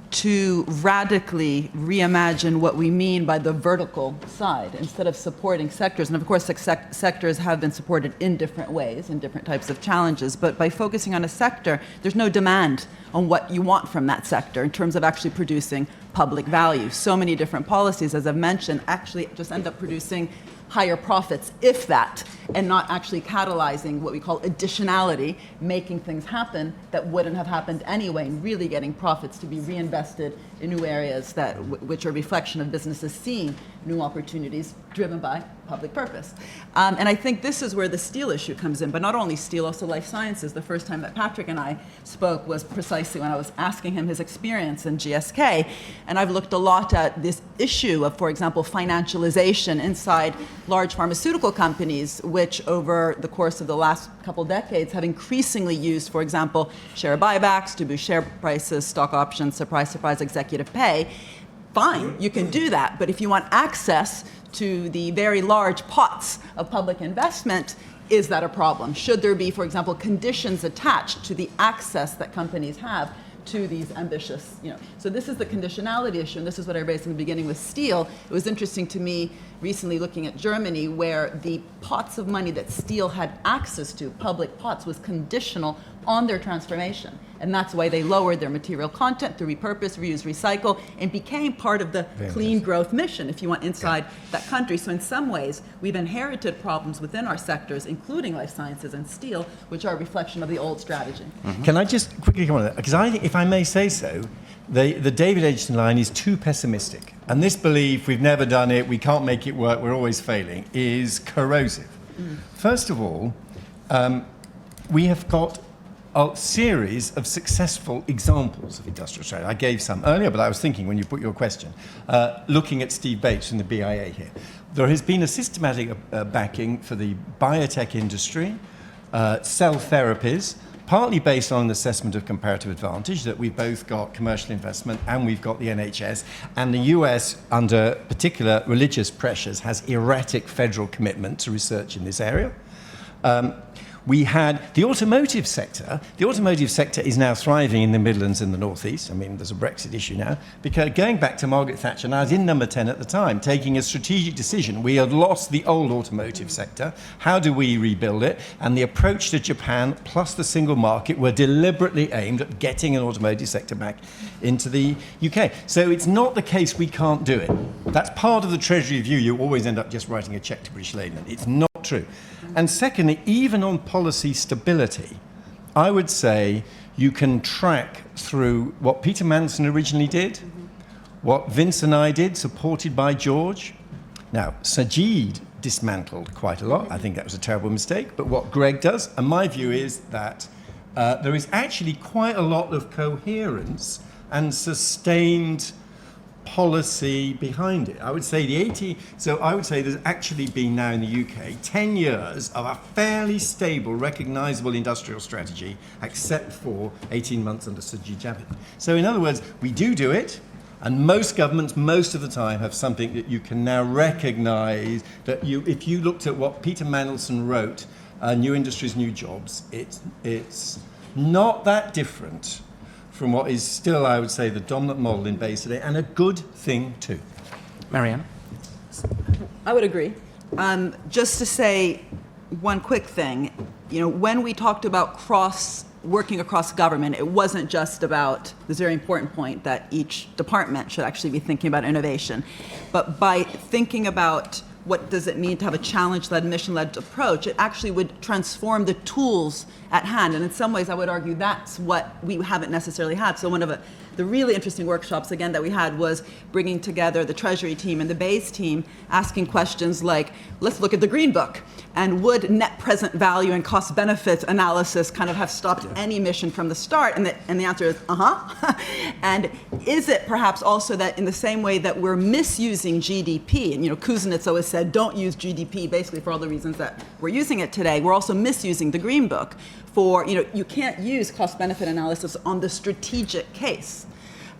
to radically reimagine what we mean by the vertical side instead of supporting sectors. And of course, sectors have been supported in different ways, in different types of challenges. But by focusing on a sector, there's no demand on what you want from that sector in terms of actually producing public value. So many different policies, as I've mentioned, actually just end up producing higher profits, if that, and not actually catalyzing what we call additionality, making things happen that wouldn't have happened anyway, and really getting profits to be reinvested in new areas which are a reflection of businesses seeing new opportunities driven by public purpose. And I think this is where the steel issue comes in, but not only steel, also life sciences. The first time that Patrick and I spoke was precisely when I was asking him his experience in GSK, and I've looked a lot at this issue of, for example, financialization inside large pharmaceutical companies, which over the course of the last couple decades have increasingly used, for example, share buybacks to boost share prices, stock options, surprise, surprise, executive pay. Fine, you can do that, but if you want access to the very large pots of public investment, is that a problem? Should there be, for example, conditions attached to the access that companies have to these ambitious, So this is the conditionality issue, and this is what I raised in the beginning with steel. It was interesting to me recently looking at Germany, where the pots of money that steel had access to, public pots, was conditional on their transformation. And that's why they lowered their material content to repurpose, reuse, recycle, and became part of the clean growth mission, if you want, inside that country. So in some ways, we've inherited problems within our sectors, including life sciences and steel, which are a reflection of the old strategy. Mm-hmm. Can I just quickly come on that? Because I think, if I may say so, the David Edgerton line is too pessimistic. And this belief, we've never done it, we can't make it work, we're always failing, is corrosive. First of all, we have got a series of successful examples of industrial strategy. I gave some earlier, but I was thinking when you put your question, looking at Steve Bates from the BIA here. There has been a systematic backing for the biotech industry, cell therapies, partly based on an assessment of comparative advantage, that we've both got commercial investment and we've got the NHS, and the US, under particular religious pressures, has erratic federal commitment to research in this area. We had the automotive sector. The automotive sector is now thriving in the Midlands and the North East. I mean, there's a Brexit issue now. Because going back to Margaret Thatcher, and I was in number 10 at the time, taking a strategic decision. We had lost the old automotive sector. How do we rebuild it? And the approach to Japan plus the single market were deliberately aimed at getting an automotive sector back into the UK. So it's not the case we can't do it. That's part of the Treasury view. You always end up just writing a cheque to British Leyland. It's not true. And secondly, even on policy stability, I would say you can track through what Peter Manson originally did, what Vince and I did, supported by George. Now, Sajid dismantled quite a lot. I think that was a terrible mistake. But what Greg does, and my view is that there is actually quite a lot of coherence and sustained policy behind it. I would say there's actually been now in the UK 10 years of a fairly stable, recognisable industrial strategy, except for 18 months under Sir G. Javid. So in other words, we do it, and most governments, most of the time, have something that you can now recognise that if you looked at what Peter Mandelson wrote, New Industries, New Jobs, it's not that different from what is still, I would say, the dominant model in BEIS today, and a good thing too. Marianna? I would agree. Just to say one quick thing, when we talked about working across government, it wasn't just about this very important point that each department should actually be thinking about innovation, but by thinking about what does it mean to have a challenge-led, mission-led approach, it actually would transform the tools at hand. And in some ways, I would argue that's what we haven't necessarily had. So one of the really interesting workshops, again, that we had was bringing together the Treasury team and the BEIS team, asking questions like, let's look at the Green Book. And would net present value and cost benefits analysis kind of have stopped any mission from the start? And the answer is, And is it perhaps also that in the same way that we're misusing GDP, and Kuznets always said, don't use GDP basically for all the reasons that we're using it today, we're also misusing the Green Book for, you can't use cost benefit analysis on the strategic case.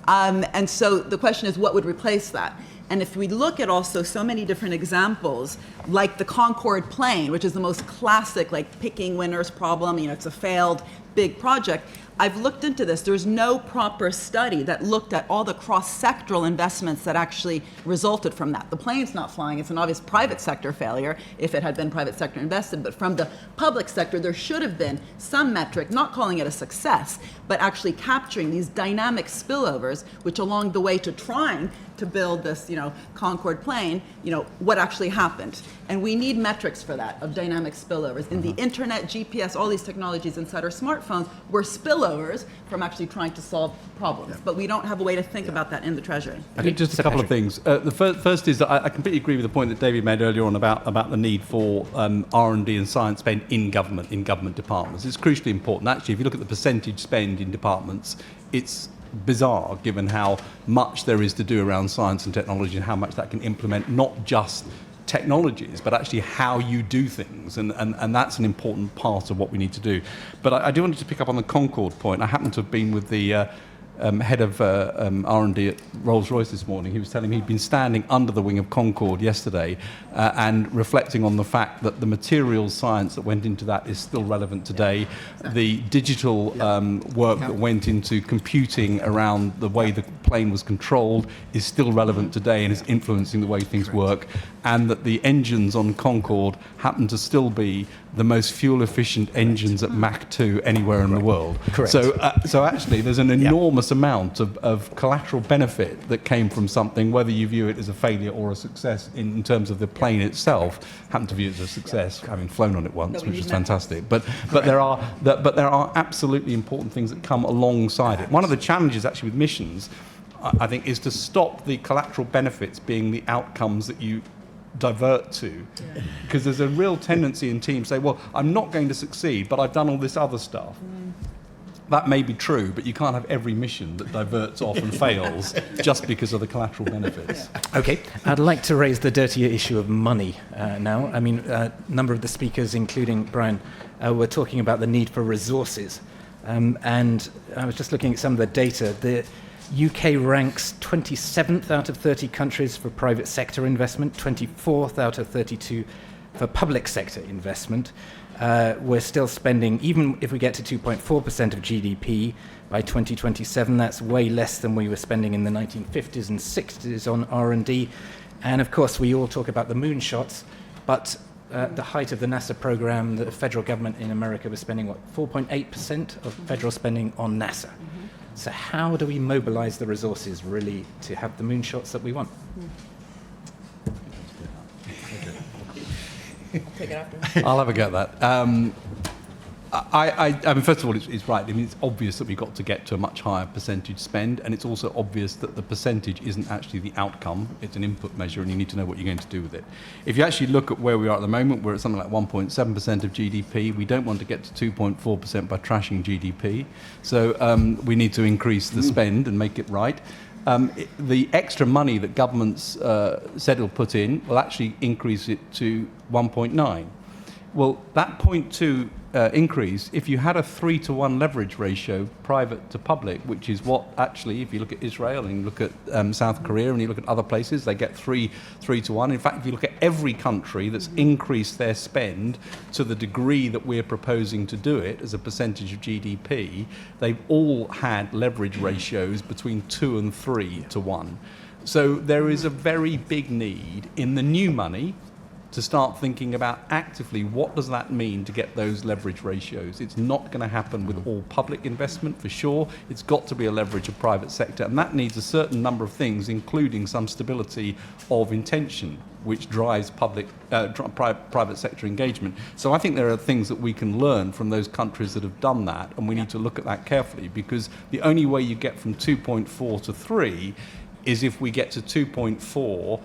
And so the question is, what would replace that? And if we look at also so many different examples, like the Concorde plane, which is the most classic, like picking winners problem, it's a failed big project. I've looked into this. There's no proper study that looked at all the cross-sectoral investments that actually resulted from that. The plane's not flying. It's an obvious private sector failure if it had been private sector invested. But from the public sector, there should have been some metric, not calling it a success, but actually capturing these dynamic spillovers, which along the way to trying to build this, Concorde plane, what actually happened. And we need metrics for that, of dynamic spillovers. In the internet, GPS, all these technologies inside our smartphones were spillovers from actually trying to solve problems. But we don't have a way to think about that in the Treasury. Okay, just a couple of things. The first is that I completely agree with the point that David made earlier on about the need for R&D and science spend in government departments. It's crucially important. Actually, if you look at the percentage spend in departments, it's bizarre given how much there is to do around science and technology and how much that can implement not just technologies but actually how you do things, and that's an important part of what we need to do. But I do want to pick up on the Concorde point. I happen to have been with the head of R&D at Rolls-Royce this morning. He was telling me he'd been standing under the wing of Concorde yesterday and reflecting on the fact that the materials science that went into that is still relevant today. The digital work that went into computing around the way the plane was controlled is still relevant today and is influencing the way things work, and that the engines on Concorde happen to still be the most fuel-efficient engines at Mach 2 anywhere in the world. Correct. So actually, there's an enormous amount of collateral benefit that came from something, whether you view it as a failure or a success in terms of the plane itself. Happen to view it as a success, having flown on it once, which is fantastic. But there are absolutely important things that come alongside it. One of the challenges actually with missions, I think, is to stop the collateral benefits being the outcomes that you divert to, because there's a real tendency in teams to say, well, I'm not going to succeed, but I've done all this other stuff. That may be true, but you can't have every mission that diverts off and fails just because of the collateral benefits. Okay, I'd like to raise the dirtier issue of money now. I mean, a number of the speakers, including Brian, were talking about the need for resources. And I was just looking at some of the data. The UK ranks 27th out of 30 countries for private sector investment, 24th out of 32 for public sector investment. We're still spending, even if we get to 2.4% of GDP by 2027, that's way less than we were spending in the 1950s and 60s on R&D. And of course, we all talk about the moonshots, but the height of the NASA program, the federal government in America was spending, 4.8% of federal spending on NASA. So how do we mobilize the resources really to have the moonshots that we want? Take it after. I'll have a go at that. I mean, first of all, it's right. I mean, it's obvious that we've got to get to a much higher percentage spend, and it's also obvious that the percentage isn't actually the outcome. It's an input measure, and you need to know what you're going to do with it. If you actually look at where we are at the moment, we're at something like 1.7% of GDP. We don't want to get to 2.4% by trashing GDP. So we need to increase the spend and make it right. the extra money that governments said will put in will actually increase it to 1.9. Well, that 0.2 increase, if you had a 3-to-1 leverage ratio, private to public, which is what actually, if you look at Israel and you look at South Korea and you look at other places, they get 3-to-1. In fact, if you look at every country that's increased their spend to the degree that we're proposing to do it as a percentage of GDP, they've all had leverage ratios between 2 and 3-to-1. So there is a very big need in the new money to start thinking about actively what does that mean to get those leverage ratios. It's not going to happen with all public investment for sure. It's got to be a leverage of private sector, and that needs a certain number of things, including some stability of intention, which drives private sector engagement. So I think there are things that we can learn from those countries that have done that, and we need to look at that carefully, because the only way you get from 2.4 to 3 is if we get to 2.4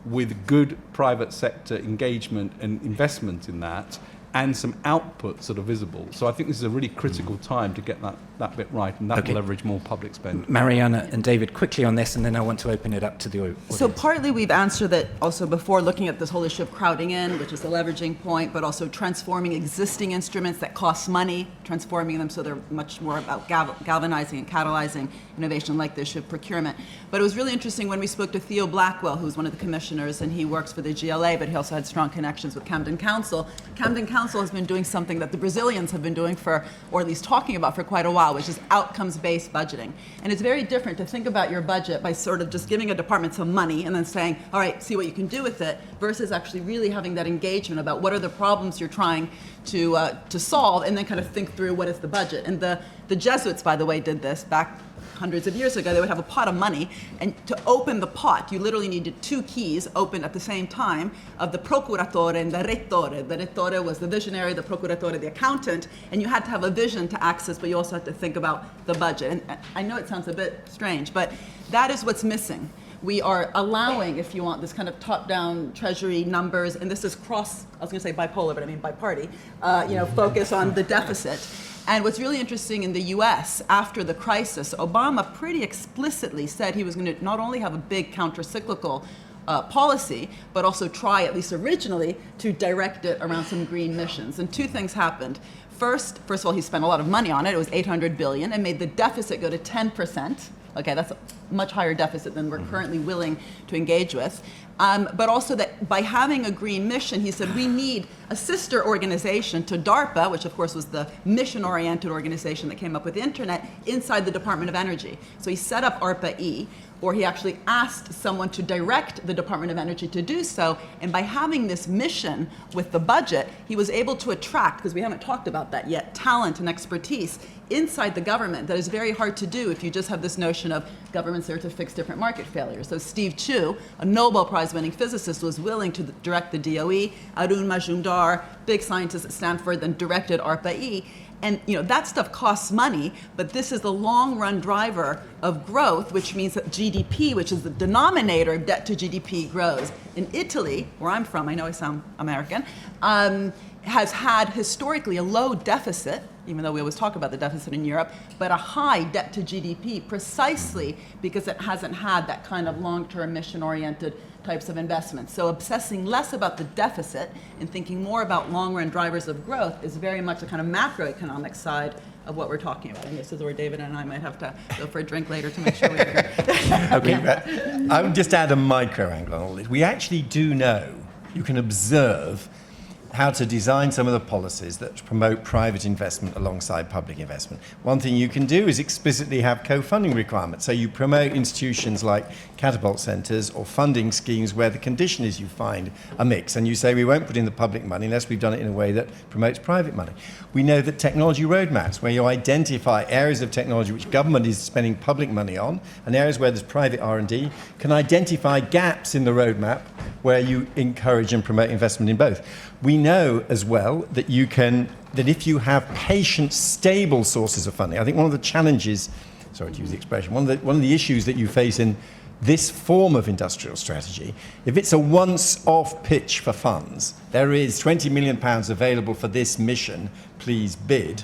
with good private sector engagement and investment in that, and some outputs that are visible. So I think this is a really critical time to get that bit right, and that will leverage more public spend. Mariana and David, quickly on this, and then I want to open it up to the audience. So partly we've answered that also before, looking at this whole issue of crowding in, which is the leveraging point, but also transforming existing instruments that cost money, transforming them so they're much more about galvanizing and catalyzing innovation, like the issue of procurement. But it was really interesting when we spoke to Theo Blackwell, who's one of the commissioners, and he works for the GLA, but he also had strong connections with Camden Council. Camden Council has been doing something that the Brazilians have been doing for, or at least talking about for quite a while, which is outcomes-based budgeting. And it's very different to think about your budget by sort of just giving a department some money and then saying, all right, see what you can do with it, versus actually really having that engagement about what are the problems you're trying to solve, and then kind of think through what is the budget. And the Jesuits, by the way, did this back hundreds of years ago. They would have a pot of money, and to open the pot, you literally needed 2 keys open at the same time of the procuratore and the rettore. The rettore was the visionary, the procuratore, the accountant, and you had to have a vision to access, but you also had to think about the budget. And I know it sounds a bit strange, but that is what's missing. We are allowing, if you want, this kind of top-down Treasury numbers, and this is cross, I was going to say bipolar, but I mean bi-party, focus on the deficit. And what's really interesting in the US, after the crisis, Obama pretty explicitly said he was going to not only have a big counter-cyclical policy, but also try, at least originally, to direct it around some green missions. And 2 things happened. First of all, he spent a lot of money on it. It was $800 billion, and made the deficit go to 10%. Okay, that's a much higher deficit than we're currently willing to engage with. But also that by having a green mission, he said, we need a sister organization to DARPA, which of course was the mission-oriented organization that came up with the internet, inside the Department of Energy. So he set up ARPA-E, or he actually asked someone to direct the Department of Energy to do so. And by having this mission with the budget, he was able to attract, because we haven't talked about that yet, talent and expertise inside the government that is very hard to do if you just have this notion of government's there to fix different market failures. So Steve Chu, a Nobel Prize-winning physicist, was willing to direct the DOE. Arun Majumdar, big scientist at Stanford, then directed ARPA-E. And that stuff costs money, but this is the long-run driver of growth, which means that GDP, which is the denominator of debt to GDP, grows. In Italy, where I'm from, I know I sound American, has had historically a low deficit, even though we always talk about the deficit in Europe, but a high debt to GDP, precisely because it hasn't had that kind of long-term mission-oriented types of investments. So obsessing less about the deficit and thinking more about long-run drivers of growth is very much the kind of macroeconomic side of what we're talking about. And this is where David and I might have to go for a drink later to make sure we agree. Okay. I would just add a micro angle on all this. We actually do know, you can observe how to design some of the policies that promote private investment alongside public investment. One thing you can do is explicitly have co-funding requirements. So you promote institutions like catapult centres or funding schemes where the condition is you find a mix, and you say we won't put in the public money unless we've done it in a way that promotes private money. We know that technology roadmaps, where you identify areas of technology which government is spending public money on and areas where there's private R&D, can identify gaps in the roadmap where you encourage and promote investment in both. We know as well that that if you have patient, stable sources of funding, I think one of the challenges, sorry to use the expression, one of the issues that you face in this form of industrial strategy, if it's a once-off pitch for funds, there is £20 million available for this mission, please bid,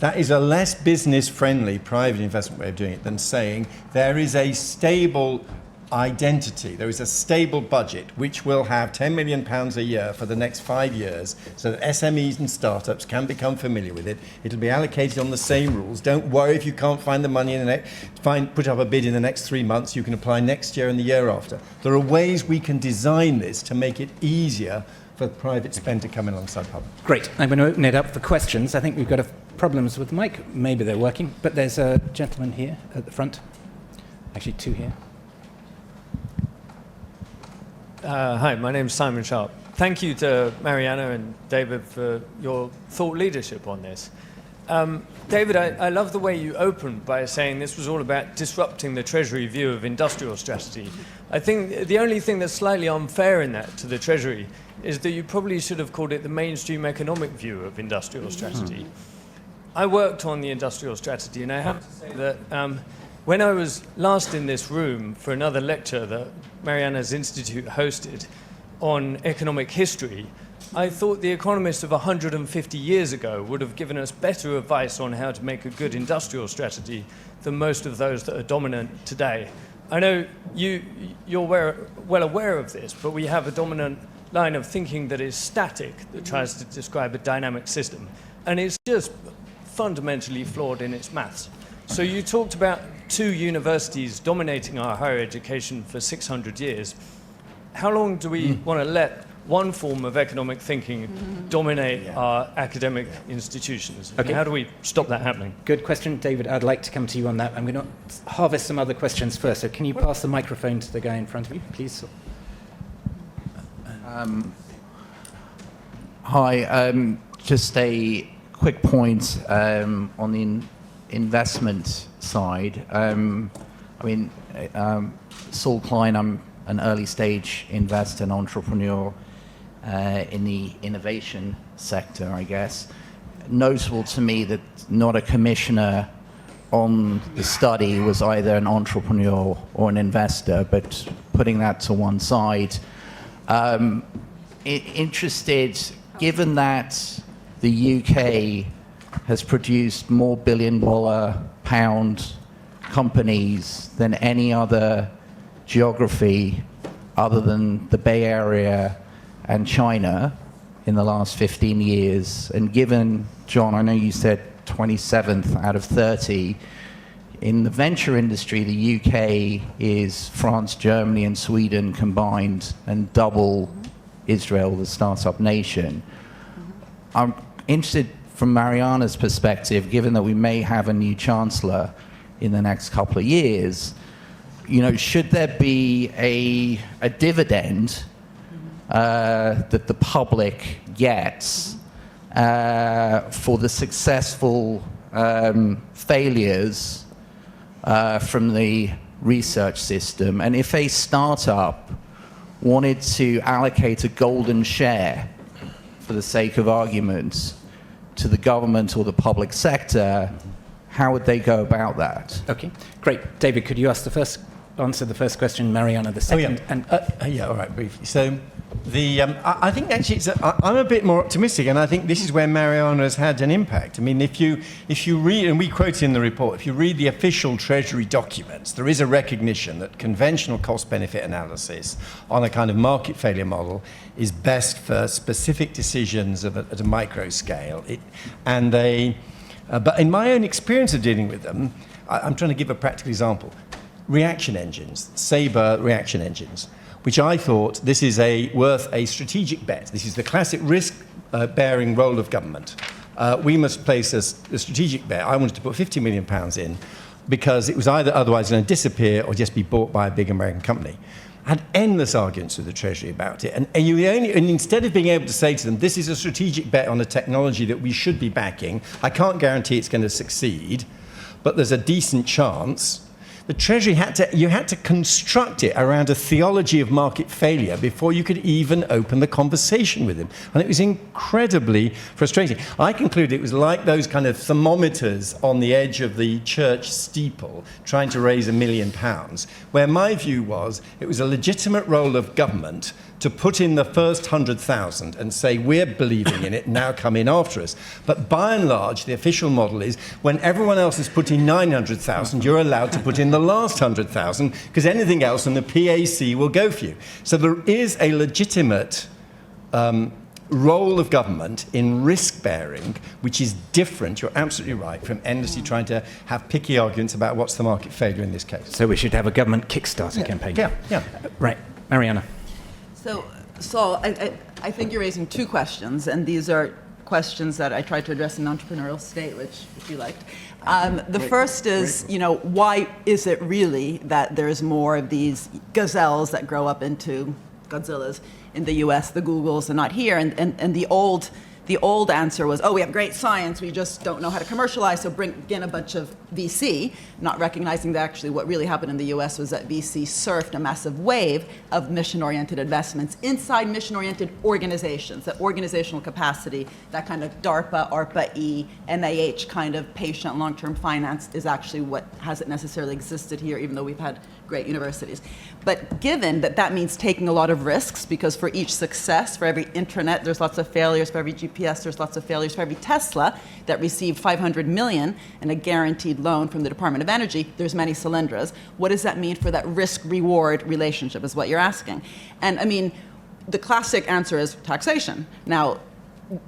That is a less business-friendly private investment way of doing it than saying there is a stable identity, there is a stable budget which will have £10 million a year for the next 5 years so that SMEs and startups can become familiar with it. It'll be allocated on the same rules. Don't worry if you can't find the money in the put up a bid in the next 3 months. You can apply next year and the year after. There are ways we can design this to make it easier for private spend to come in alongside public. Great. I'm going to open it up for questions. I think we've got problems with the mic. Maybe they're working, but there's a gentleman here at the front. Actually, two here. Hi, my name's Simon Sharp. Thank you to Mariana and David for your thought leadership on this. David, I love the way you opened by saying this was all about disrupting the Treasury view of industrial strategy. I think the only thing that's slightly unfair in that to the Treasury is that you probably should have called it the mainstream economic view of industrial strategy. I worked on the industrial strategy, and I have to say that when I was last in this room for another lecture that Mariana's Institute hosted on economic history, I thought the economists of 150 years ago would have given us better advice on how to make a good industrial strategy than most of those that are dominant today. I know you're well aware of this, but we have a dominant line of thinking that is static, that tries to describe a dynamic system, and it's just fundamentally flawed in its maths. So you talked about 2 universities dominating our higher education for 600 years. How long do we want to let one form of economic thinking dominate our academic institutions? Okay. And how do we stop that happening? Good question, David. I'd like to come to you on that. I'm going to harvest some other questions first. So can you pass the microphone to the guy in front of you, please? Hi. Just a quick point on the investment side. Saul Klein, I'm an early stage investor and entrepreneur in the innovation sector, I guess. Notable to me that not a commissioner on the study was either an entrepreneur or an investor, but putting that to one side. Interested, given that the UK has produced more billion-pound companies than any other geography other than the Bay Area and China in the last 15 years. And given, John, I know you said 27th out of 30, in the venture industry, the UK is France, Germany, and Sweden combined, and double Israel, the startup nation. I'm interested from Mariana's perspective, given that we may have a new chancellor in the next couple of years, should there be a dividend that the public gets for the successful failures from the research system? And if a startup wanted to allocate a golden share, for the sake of argument, to the government or the public sector, how would they go about that? Okay, great. David, could you answer the first question, Mariana the second? All right, briefly. So I think actually I'm a bit more optimistic, and I think this is where Mariana has had an impact. I mean, if you read, and we quote in the report, if you read the official Treasury documents, there is a recognition that conventional cost-benefit analysis on a kind of market failure model is best for specific decisions at a micro scale. But in my own experience of dealing with them, I'm trying to give a practical example. Reaction engines, Sabre reaction engines, which I thought this is worth a strategic bet. This is the classic risk-bearing role of government. We must place a strategic bet. I wanted to put £50 million in because it was either otherwise going to disappear or just be bought by a big American company. I had endless arguments with the Treasury about it. And instead of being able to say to them, this is a strategic bet on a technology that we should be backing, I can't guarantee it's going to succeed, but there's a decent chance. The Treasury had to construct it around a theology of market failure before you could even open the conversation with him. And it was incredibly frustrating. I concluded it was like those kind of thermometers on the edge of the church steeple trying to raise £1 million, where my view was it was a legitimate role of government to put in the first 100,000 and say, we're believing in it, now come in after us. But by and large, the official model is when everyone else has put in 900,000, you're allowed to put in the last 100,000 because anything else in the PAC will go for you. So there is a legitimate role of government in risk-bearing, which is different, you're absolutely right, from endlessly trying to have picky arguments about what's the market failure in this case. So we should have a government Kickstarter campaign. Yeah. Right. Mariana. So, Saul, I think you're raising two questions, and these are questions that I tried to address in Entrepreneurial State, which, if you liked. The first is, why is it really that there's more of these gazelles that grow up into Godzillas in the US, the Googles, and not here? And the old answer was, we have great science, we just don't know how to commercialize, so bring in a bunch of VC, not recognizing that actually what really happened in the US was that VC surfed a massive wave of mission-oriented investments inside mission-oriented organizations, that organizational capacity, that kind of DARPA, ARPA-E, NIH kind of patient long-term finance is actually what hasn't necessarily existed here, even though we've had great universities. But given that that means taking a lot of risks, because for each success, for every intranet, there's lots of failures, for every GPS, there's lots of failures, for every Tesla that received $500 million and a guaranteed loan from the Department of Energy, there's many Cylindras. What does that mean for that risk-reward relationship is what you're asking. And I mean, the classic answer is taxation. Now,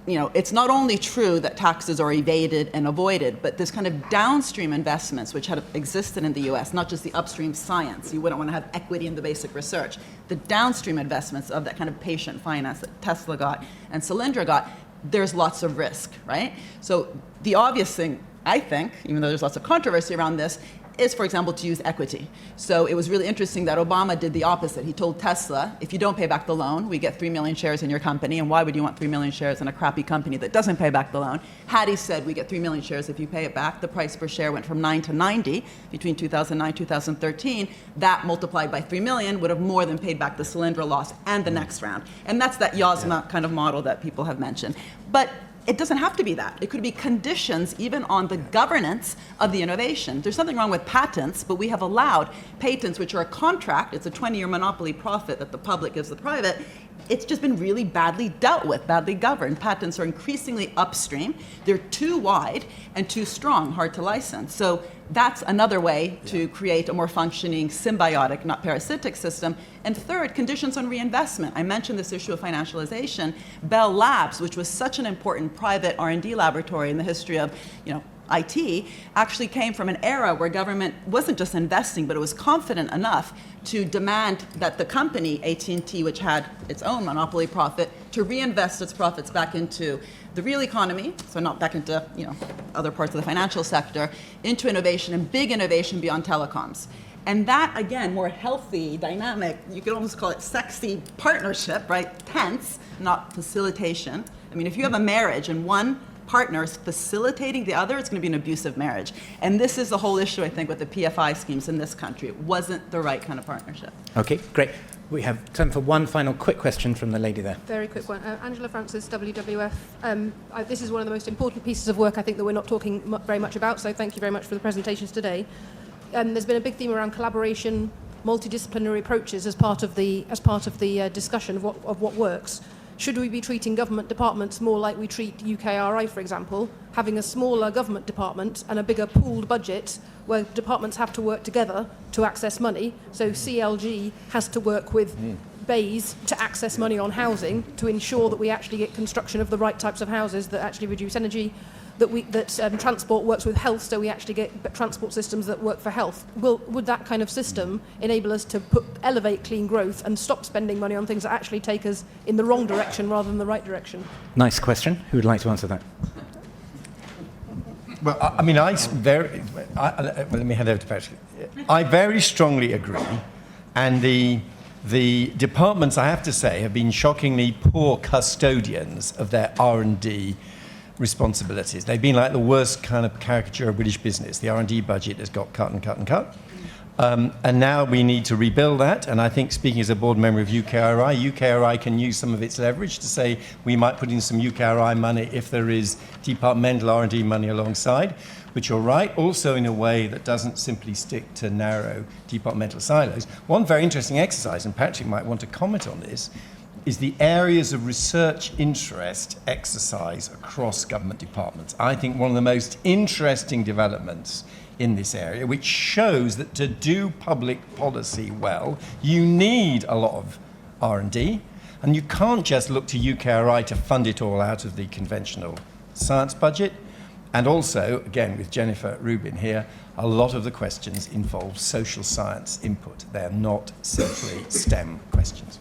it's not only true that taxes are evaded and avoided, but this kind of downstream investments, which had existed in the US, not just the upstream science, you wouldn't want to have equity in the basic research, the downstream investments of that kind of patient finance that Tesla got and Solyndra got, there's lots of risk, right? So the obvious thing, I think, even though there's lots of controversy around this, is, for example, to use equity. So it was really interesting that Obama did the opposite. He told Tesla, if you don't pay back the loan, we get 3 million shares in your company, and why would you want 3 million shares in a crappy company that doesn't pay back the loan? Had he said, we get 3 million shares if you pay it back, the price per share went from 9 to 90 between 2009 and 2013. That multiplied by 3 million would have more than paid back the Solyndra loss and the next round. And that's that Yozma kind of model that people have mentioned. But it doesn't have to be that. It could be conditions even on the governance of the innovation. There's something wrong with patents, but we have allowed patents, which are a contract. It's a 20-year monopoly profit that the public gives the private. It's just been really badly dealt with, badly governed. Patents are increasingly upstream. They're too wide and too strong, hard to license. So that's another way to create a more functioning symbiotic, not parasitic system. And third, conditions on reinvestment. I mentioned this issue of financialization. Bell Labs, which was such an important private R&D laboratory in the history of, IT, actually came from an era where government wasn't just investing, but it was confident enough to demand that the company, AT&T, which had its own monopoly profit, to reinvest its profits back into the real economy, so not back into other parts of the financial sector, into innovation and big innovation beyond telecoms. And that, again, more healthy, dynamic, you could almost call it sexy partnership, right? Tense, not facilitation. I mean, if you have a marriage and one partners facilitating the other, it's going to be an abusive marriage. And this is the whole issue, I think, with the PFI schemes in this country. It wasn't the right kind of partnership. Okay, great. We have time for one final quick question from the lady there. Very quick one. Angela Francis, WWF. This is one of the most important pieces of work, I think, that we're not talking very much about, so thank you very much for the presentations today. There's been a big theme around collaboration, multidisciplinary approaches as part of the discussion of what works. Should we be treating government departments more like we treat UKRI, for example, having a smaller government department and a bigger pooled budget where departments have to work together to access money? So CLG has to work with BEIS to access money on housing to ensure that we actually get construction of the right types of houses that actually reduce energy, that transport works with health, so we actually get transport systems that work for health. Would that kind of system enable us to elevate clean growth and stop spending money on things that actually take us in the wrong direction rather than the right direction? Nice question. Who would like to answer that? Well, let me hand over to Patrick. I very strongly agree, and the departments, I have to say, have been shockingly poor custodians of their R&D responsibilities. They've been like the worst kind of caricature of British business. The R&D budget has got cut and cut and cut. And now we need to rebuild that. And I think, speaking as a board member of UKRI can use some of its leverage to say we might put in some UKRI money if there is departmental R&D money alongside. But you're right, also in a way that doesn't simply stick to narrow departmental silos. One very interesting exercise, and Patrick might want to comment on this, is the areas of research interest exercise across government departments. I think one of the most interesting developments in this area, which shows that to do public policy well, you need a lot of R&D, and you can't just look to UKRI to fund it all out of the conventional science budget. And also, again, with Jennifer Rubin here, a lot of the questions involve social science input. They're not simply STEM questions.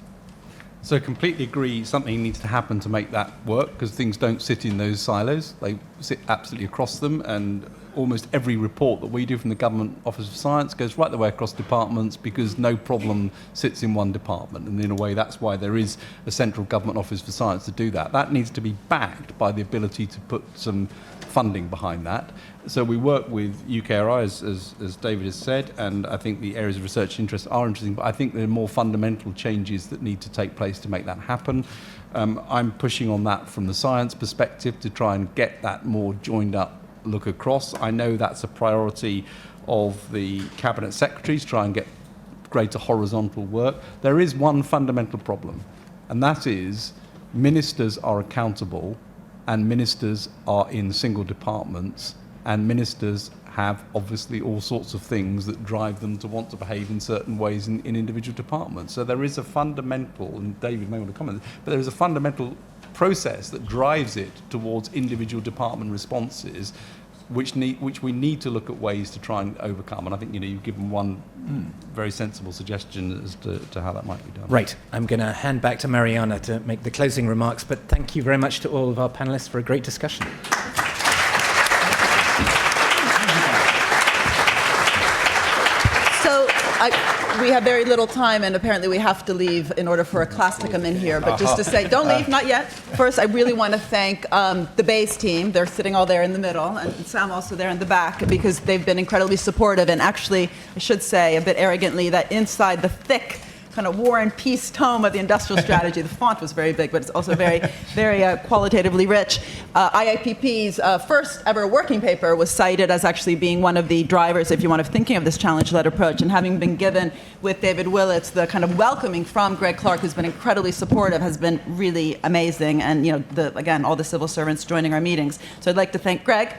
So I completely agree something needs to happen to make that work, because things don't sit in those silos. They sit absolutely across them, and almost every report that we do from the Government Office of Science goes right the way across departments, because no problem sits in one department. And in a way, that's why there is a central Government Office for Science to do that. That needs to be backed by the ability to put some funding behind that. So we work with UKRI, as David has said, and I think the areas of research interest are interesting, but I think there are more fundamental changes that need to take place to make that happen. I'm pushing on that from the science perspective to try and get that more joined up look across. I know that's a priority of the Cabinet Secretaries, try and get greater horizontal work. There is one fundamental problem, and that is ministers are accountable, and ministers are in single departments, and ministers have obviously all sorts of things that drive them to want to behave in certain ways in individual departments. So there is a fundamental, and David may want to comment, but there is a fundamental process that drives it towards individual department responses, which we need to look at ways to try and overcome. And I think you've given one very sensible suggestion as to how that might be done. Right. I'm going to hand back to Mariana to make the closing remarks, but thank you very much to all of our panelists for a great discussion. So we have very little time, and apparently we have to leave in order for a class to come in here. But just to say, don't leave, not yet. First, I really want to thank the BEIS team. They're sitting all there in the middle, and Sam also there in the back, because they've been incredibly supportive. And actually, I should say a bit arrogantly that inside the thick kind of War and Peace tome of the industrial strategy, the font was very big, but it's also very, very qualitatively rich. IIPP's first ever working paper was cited as actually being one of the drivers, if you want to thinking of this challenge-led approach, and having been given with David Willits, the kind of welcoming from Greg Clark, who's been incredibly supportive, has been really amazing. And again, all the civil servants joining our meetings. So I'd like to thank Greg,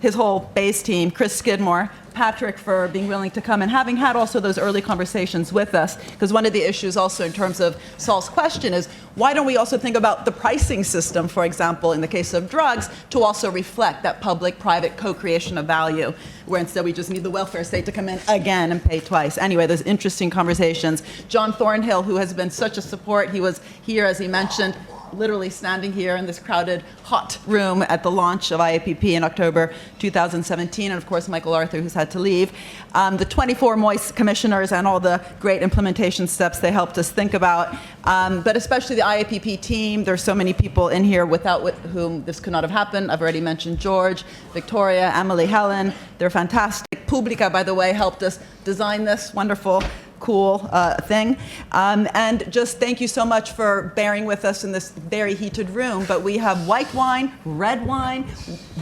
his whole BEIS team, Chris Skidmore, Patrick for being willing to come, and having had also those early conversations with us, because one of the issues also in terms of Saul's question is, why don't we also think about the pricing system, for example, in the case of drugs, to also reflect that public-private co-creation of value, where instead we just need the welfare state to come in again and pay twice. Anyway, there's interesting conversations. John Thornhill, who has been such a support, he was here, as he mentioned, literally standing here in this crowded, hot room at the launch of IIPP in October 2017, and of course Michael Arthur, who's had to leave. The 24 MOIIS commissioners and all the great implementation steps they helped us think about, but especially the IIPP team. There's so many people in here without whom this could not have happened. I've already mentioned George, Victoria, Emily, Helen. They're fantastic. Publica, by the way, helped us design this wonderful cool thing. And just thank you so much for bearing with us in this very heated room. But we have white wine, red wine,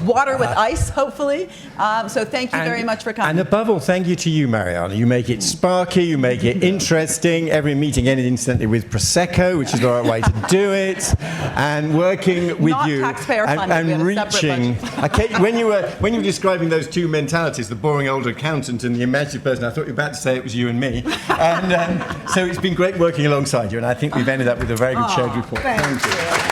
water with ice, hopefully. So thank you very much for coming. And above all, thank you to you, Mariana. You make it sparky, you make it interesting. Every meeting ended instantly with Prosecco, which is the right way to do it. And working with Not you taxpayer funded, and we had a separate reaching. When you were describing those two mentalities, the boring old accountant and the imaginative person, I thought you were about to say it was you and me. And so it's been great working alongside you, and I think we've ended up with a very good shared report. Thank you.